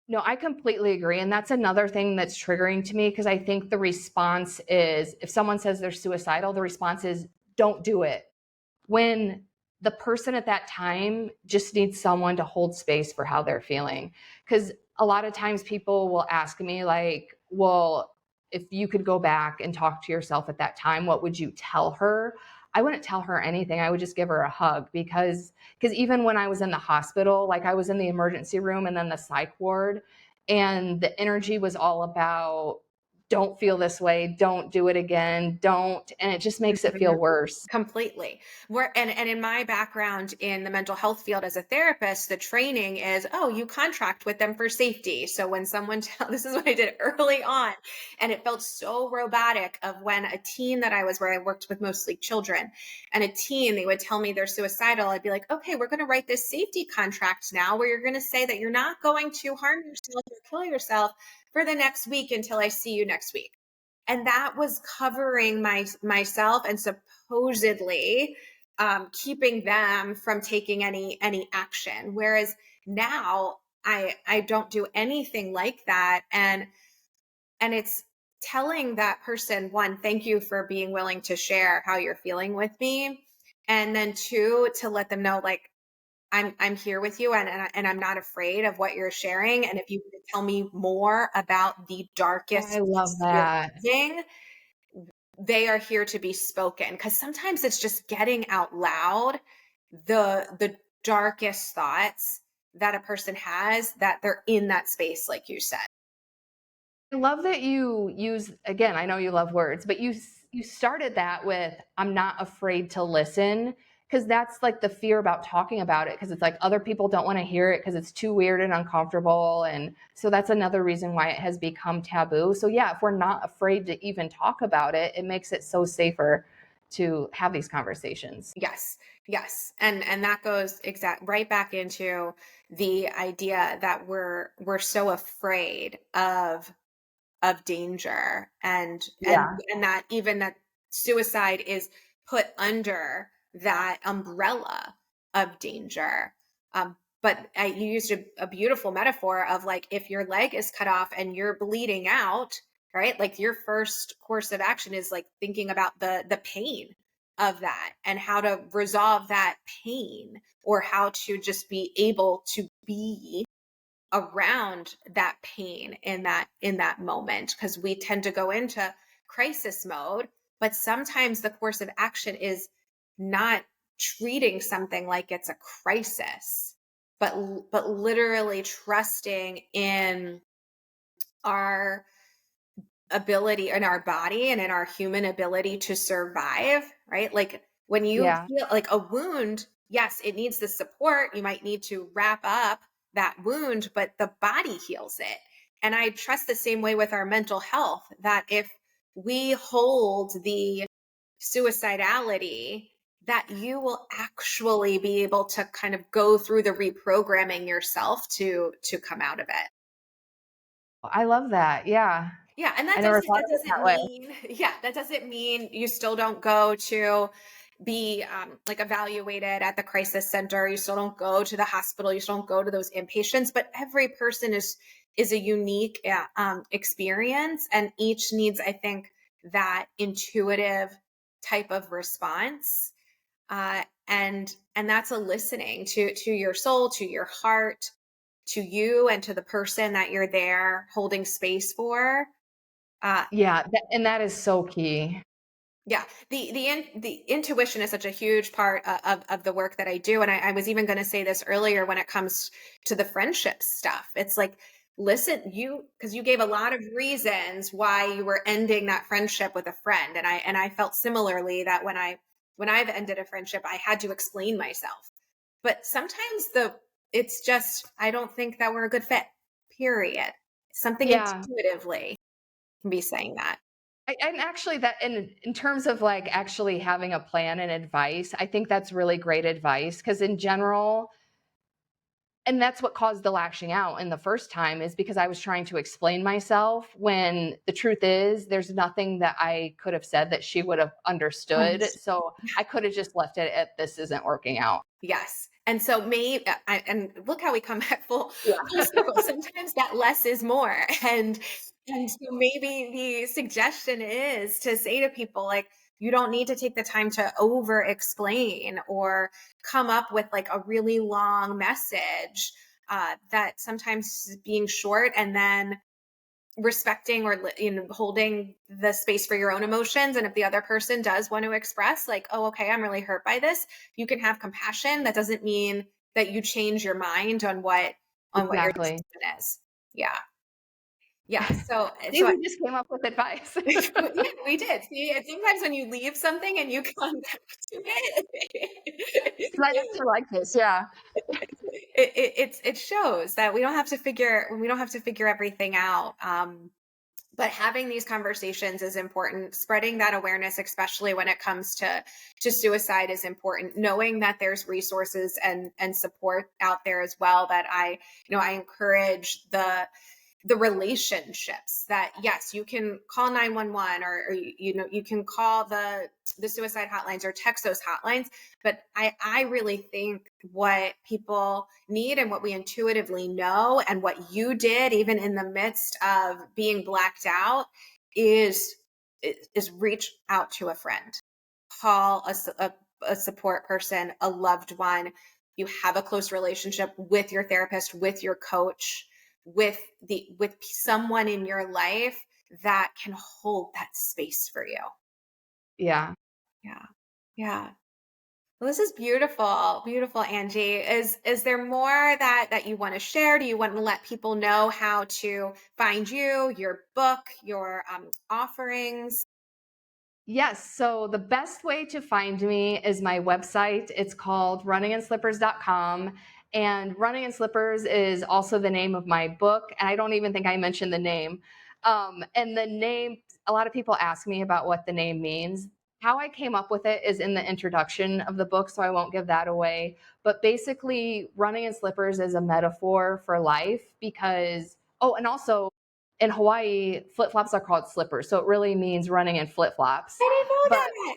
No, I completely agree. And that's another thing that's triggering to me because I think the response is if someone says they're suicidal, the response is don't do it. when the person at that time just needs someone to hold space for how they're feeling. Because a lot of times people will ask me, like, well, if you could go back and talk to yourself at that time, what would you tell her? I wouldn't tell her anything. I would just give her a hug because even when I was in the hospital, like I was in the emergency room and then the psych ward, and the energy was all about don't feel this way, don't do it again, don't, and it just makes it feel worse. Completely. And in my background in the mental health field as a therapist, the training is, oh, you contract with them for safety. So when someone this is what I did early on, and it felt so robotic of when a teen that I was where I worked with mostly children, and a teen, they would tell me they're suicidal. I'd be like, okay, we're going to write this safety contract now where you're going to say that you're not going to harm yourself or kill yourself for the next week until I see you next week. And that was covering myself and supposedly keeping them from taking any action. Whereas now I don't do anything like that, and it's telling that person, one, thank you for being willing to share how you're feeling with me, and then two, to let them know, like, I'm here with you, and I'm not afraid of what you're sharing. And if you could tell me more about the I darkest love place you're that. living, they are here to be spoken. Because sometimes it's just getting out loud the darkest thoughts that a person has, that they're in that space, like you said. I love that you use, again, I know you love words, but you started that with I'm not afraid to listen, because that's like the fear about talking about it, because it's like other people don't want to hear it because it's too weird and uncomfortable, and so that's another reason why it has become taboo. So yeah, if we're not afraid to even talk about it, it makes it so safer to have these conversations. Yes. Yes. And that goes right back into the idea that we're so afraid of danger, Yeah. and that even that suicide is put under that umbrella of danger. But you used a beautiful metaphor of, like, if your leg is cut off and you're bleeding out, right? Like, your first course of action is like thinking about the pain of that and how to resolve that pain, or how to just be able to be around that pain in that moment, because we tend to go into crisis mode. But sometimes the course of action is not treating something like it's a crisis, but literally trusting in our ability, in our body, and in our human ability to survive, right? Like, when you Yeah. feel like a wound, yes, it needs the support. You might need to wrap up that wound, but the body heals it. And I trust the same way with our mental health, that if we hold the suicidality, that you will actually be able to kind of go through the reprogramming yourself to come out of it. I love that. Yeah. Yeah, and I never thought that of it that doesn't way. mean yeah, that doesn't mean you still don't go to be like evaluated at the crisis center. You still don't go to the hospital. You still don't go to those inpatients. But every person is a unique experience, and each needs, I think, that intuitive type of response. And that's a listening to your soul, to your heart, to you, and to the person that you're there holding space for. uh, Yeah, and that is so key. yeah, the intuition is such a huge part of the work that I do, and I was even going to say this earlier when it comes to the friendship stuff. It's like, listen, because you gave a lot of reasons why you were ending that friendship with a friend, and I felt similarly that when I've ended a friendship, I had to explain myself. But sometimes it's just, I don't think that we're a good fit. Period. Something Yeah. intuitively can be saying that. And actually that in terms of like actually having a plan and advice, I think that's really great advice, because in general, and that's what caused the lashing out in the first time, is because I was trying to explain myself when the truth is there's nothing that I could have said that she would have understood. So I could have just left it at this isn't working out. Yes. And so maybe, and look how we come back full Yeah. circle. Sometimes that less is more. And so maybe the suggestion is to say to people, like, You don't need to take the time to over explain or come up with like a really long message. That sometimes being short and then respecting or holding the space for your own emotions, and if the other person does want to express like, oh, okay, I'm really hurt by this, you can have compassion. That doesn't mean that you change your mind on what your Exactly. decision is. Yeah. Yeah. So See, so we just came up with advice. yeah, we did. See, and sometimes when you leave something and you come back to I it, actually like this. Yeah. it shows that we don't have to figure everything out. But having these conversations is important. Spreading that awareness, especially when it comes to suicide, is important. Knowing that there's resources and support out there as well. That I encourage the relationships that yes, you can call 911, or you can call the suicide hotlines or text those hotlines. But I really think what people need and what we intuitively know and what you did even in the midst of being blacked out is is reach out to a friend, call a support person, a loved one. You have a close relationship with your therapist, with your coach, with someone in your life that can hold that space for you. Yeah. Yeah. Yeah. Well, this is beautiful. Beautiful, Angie. Is there more that you want to share? Do you want to let people know how to find you, your book, your offerings? Yes. So the best way to find me is my website. It's called runninginslippers.com. And Running in Slippers is also the name of my book. And I don't even think I mentioned the name. And the name, a lot of people ask me about what the name means. How I came up with it is in the introduction of the book, so I won't give that away. But basically, running in slippers is a metaphor for life because, oh, and also in Hawaii, flip flops are called slippers. So it really means running in flip flops. I But didn't know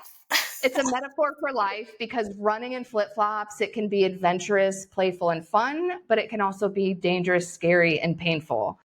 it's a metaphor for life because running in flip flops, it can be adventurous, playful, and fun, but it can also be dangerous, scary, and painful.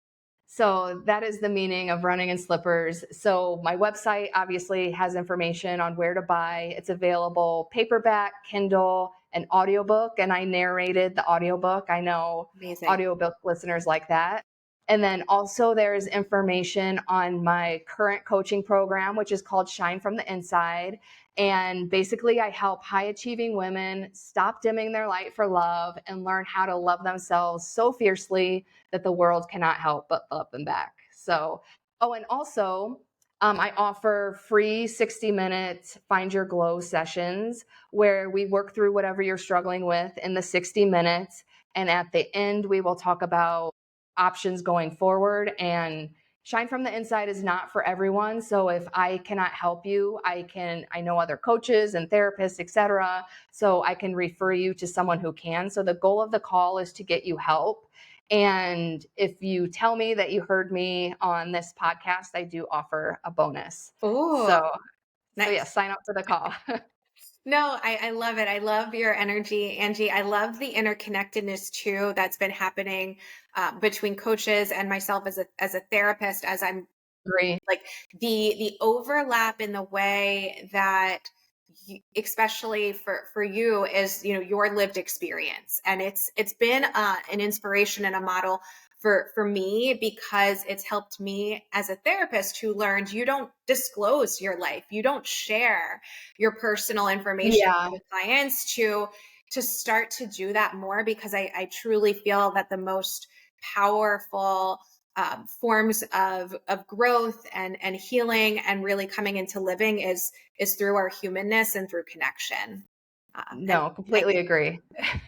So that is the meaning of running in slippers. So my website obviously has information on where to buy. It's available paperback, Kindle, and audiobook. And I narrated the audiobook. I know that. Amazing. audiobook listeners like that. And then also there's information on my current coaching program, which is called Shine from the Inside. And basically, I help high achieving women stop dimming their light for love and learn how to love themselves so fiercely that the world cannot help but love them back. So, oh, and also, I offer free 60-minute Find Your Glow sessions where we work through whatever you're struggling with in the 60 minutes. And at the end, we will talk about options going forward. And Shine from the Inside is not for everyone. So if I cannot help you, I know other coaches and therapists, etc. So I can refer you to someone who can. So the goal of the call is to get you help. And if you tell me that you heard me on this podcast, I do offer a bonus. Oh, So yeah, nice. sign up for the call. No, I love it. I love your energy, Angie. I love the interconnectedness too that's been happening between coaches and myself as a therapist. As I'm Agree. like the overlap in the way that especially for you is your lived experience, and it's been an inspiration and a model for me because it's helped me as a therapist who learned you don't disclose your life, you don't share your personal information Yeah. with clients to start to do that more, because I truly feel that the most powerful forms of growth and healing and really coming into living is through our humanness and through connection. And No, completely agree.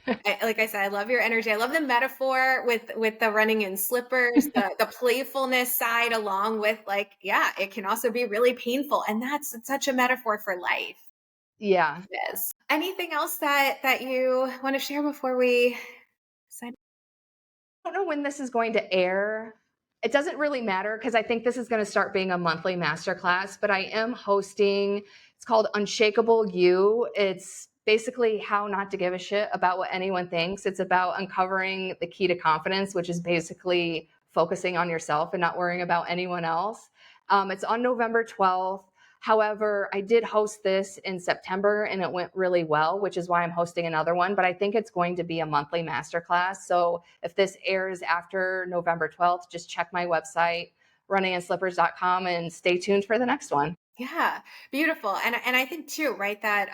like I said, I love your energy. I love the metaphor with the running in slippers, the playfulness side, along with like, yeah, it can also be really painful, and that's such a metaphor for life. Yeah. It is. Anything else that you want to share before we sign? Don't know when this is going to air. It doesn't really matter because I think this is going to start being a monthly masterclass, but I am hosting, it's called Unshakable You. It's basically how not to give a shit about what anyone thinks. It's about uncovering the key to confidence, which is basically focusing on yourself and not worrying about anyone else. It's on November 12th. However, I did host this in September and it went really well, which is why I'm hosting another one. But I think it's going to be a monthly masterclass. So if this airs after November 12th, just check my website, runninginslippers.com, and stay tuned for the next one. Yeah, beautiful. And I think too, right, that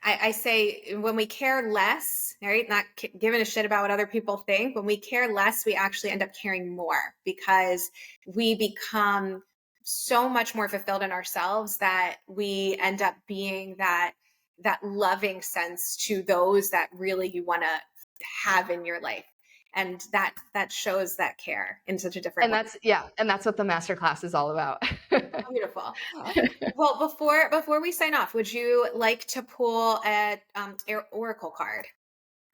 I say when we care less, right, not giving a shit about what other people think, when we care less, we actually end up caring more because we become so much more fulfilled in ourselves that we end up being that loving sense to those that really you want to have in your life. And that shows that care in such a different And way. that's what the masterclass is all about. Beautiful. Well, before we sign off, would you like to pull a oracle card?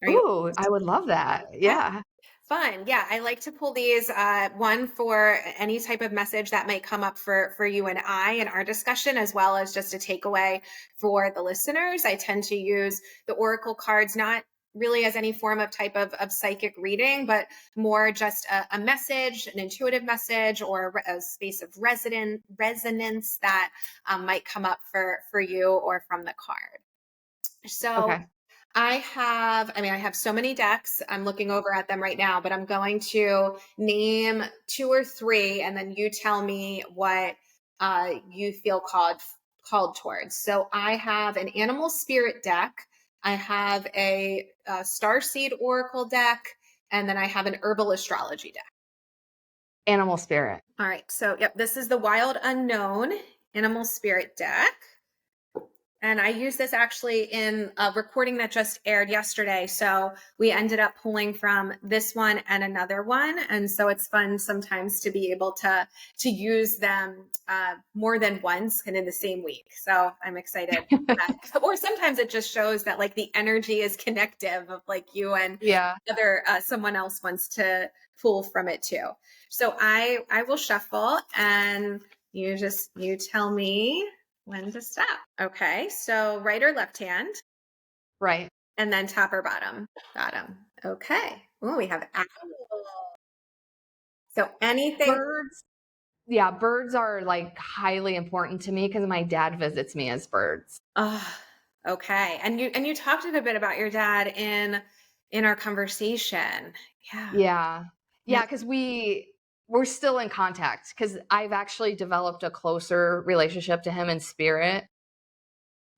Are you? Ooh, I would love that. Yeah, Yeah. fun. Yeah, I like to pull these. One for any type of message that might come up for you and I in our discussion, as well as just a takeaway for the listeners. I tend to use the oracle cards not really as any form of type of psychic reading, but more just a message, an intuitive message, or a space of resonance that might come up for you or from the card. So Okay. I have so many decks. I'm looking over at them right now, but I'm going to name two or three, and then you tell me what you feel called towards. So I have an animal spirit deck. I have a starseed oracle deck, and then I have an herbal astrology deck. Animal spirit. All right. So yep, this is the wild unknown animal spirit deck. And I used this actually in a recording that just aired yesterday. So we ended up pulling from this one and another one. And so it's fun sometimes to be able to use them more than once and in the same week. So I'm excited. Or sometimes it just shows that like the energy is connective of like you and Yeah. other someone else wants to pull from it too. So I will shuffle and you tell me when to stop. Okay, so right or left hand, Right. and then top or bottom? Bottom. Okay. Oh, we have owl. So anything. Birds. Yeah, birds are like highly important to me because my dad visits me as birds. Oh, okay. And you talked a good bit about your dad in our conversation. Yeah. Yeah. Yeah. Yeah, because we're still in contact because I've actually developed a closer relationship to him in spirit.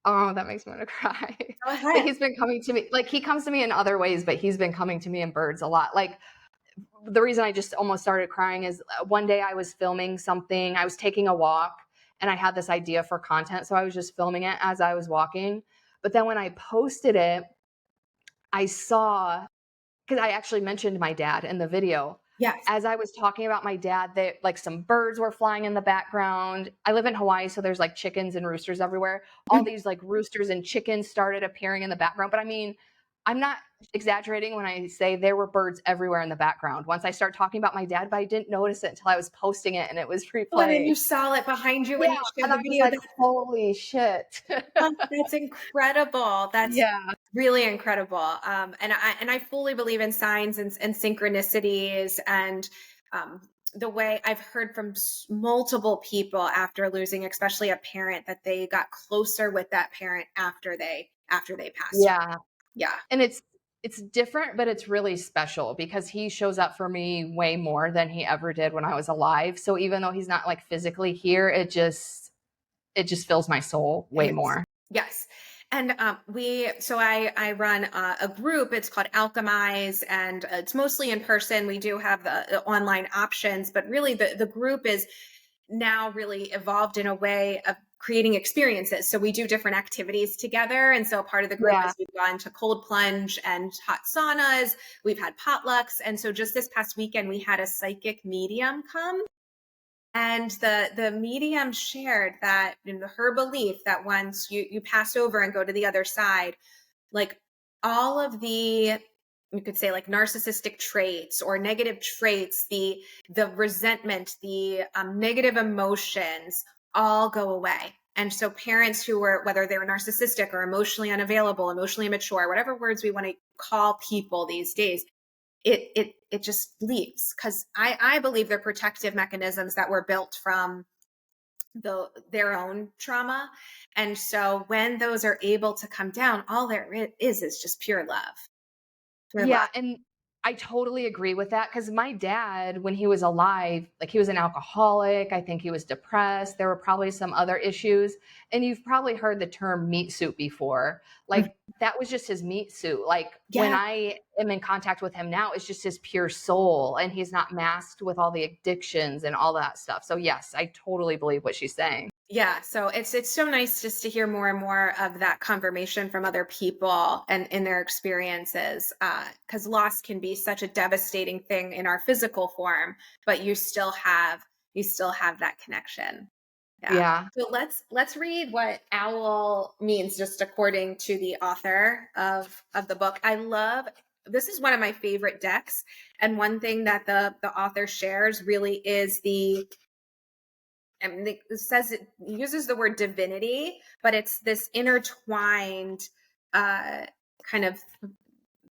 Oh, that makes me want to cry. Go But ahead. he's been coming to me like he comes to me in other ways, but he's been coming to me in birds a lot. Like the reason I just almost started crying is one day I was filming something. I was taking a walk and I had this idea for content, so I was just filming it as I was walking. But then when I posted it, I saw because I actually mentioned my dad in the video. Yes. As I was talking about my dad, that like some birds were flying in the background. I live in Hawaii, so there's like chickens and roosters everywhere. All Mhm. these like roosters and chickens started appearing in the background. But I mean, I'm not exaggerating when I say there were birds everywhere in the background. Once I start talking about my dad, but I didn't notice it until I was posting it and it was Oh, and then you replaying. saw it behind you when Yeah. you shared And I the was video. like, holy shit. That's incredible. That's Yeah. really incredible. And I fully believe in signs and synchronicities and um, the way I've heard from multiple people after losing, especially a parent, that they got closer with that parent after they passed. Yeah. Yeah. And it's different, but it's really special because he shows up for me way more than he ever did when I was alive. So even though he's not like physically here, it just fills my soul way Yes. more. Yes. And I run a group. It's called Alchemize, and it's mostly in person. We do have the online options, but really the group is now really evolved in a way of creating experiences. So we do different activities together. And so part of the group Yeah. is we've gone to cold plunge and hot saunas. We've had potlucks. And so just this past weekend, we had a psychic medium come. And the medium shared that in her belief that once you pass over and go to the other side, like all of the, you could say like narcissistic traits or negative traits, the resentment, the negative emotions all go away. And so parents who were, whether they were narcissistic or emotionally unavailable, emotionally immature, whatever words we want to call people these days, it just leaves because I believe they're protective mechanisms that were built from their own trauma. And so when those are able to come down, all there is just pure Yeah, love. and I totally agree with that because my dad, when he was alive, like he was an alcoholic. I think he was depressed. There were probably some other issues. And you've probably heard the term meat suit before. Mhm. Like that was just his meat suit. Like when Yeah. I am in contact with him now, it's just his pure soul and he's not masked with all the addictions and all that stuff. So, yes, I totally believe what she's saying. Yeah, so it's so nice just to hear more and more of that confirmation from other people and in their experiences, because loss can be such a devastating thing in our physical form, but you still have that connection. Yeah. Yeah. So let's read what owl means, just according to the author of the book. I love this is one of my favorite decks, and one thing that the author shares really is the and it says it uses the word divinity, but it's this intertwined uh, kind of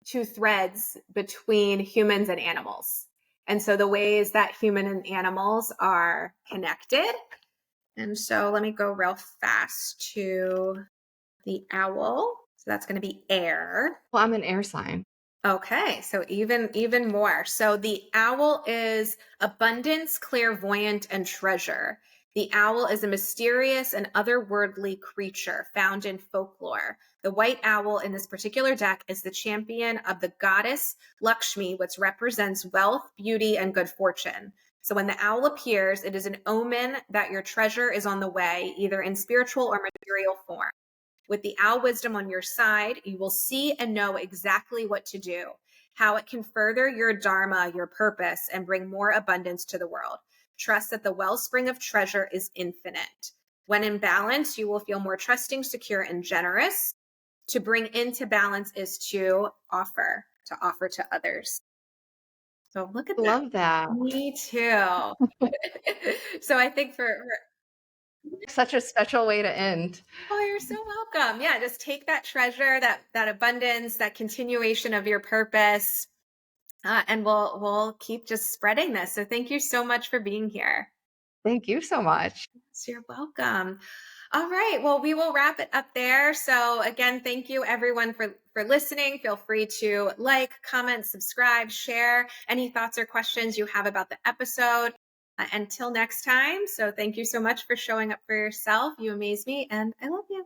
two threads between humans and animals. And so the ways that human and animals are connected. And so let me go real fast to the owl. So that's going to be air. Well, I'm an air sign. Okay, so even more. So the owl is abundance, clairvoyant, and treasure. The owl is a mysterious and otherworldly creature found in folklore. The white owl in this particular deck is the champion of the goddess Lakshmi, which represents wealth, beauty, and good fortune. So when the owl appears, it is an omen that your treasure is on the way, either in spiritual or material form. With the owl wisdom on your side, you will see and know exactly what to do, how it can further your dharma, your purpose, and bring more abundance to the world. Trust that the wellspring of treasure is infinite. When in balance, you will feel more trusting, secure, and generous. To bring into balance is to offer to others. So look at that. Love that. Me too. So I think Such a special way to end. oh, you're so welcome. Yeah, just take that treasure, that abundance, that continuation of your purpose, and we'll keep just spreading this. So thank you so much for being here. Thank you so much. So you're welcome. All right. Well, we will wrap it up there. So again, thank you everyone for listening. Feel free to like, comment, subscribe, share any thoughts or questions you have about the episode. Until next time. So thank you so much for showing up for yourself. You amaze me, and I love you.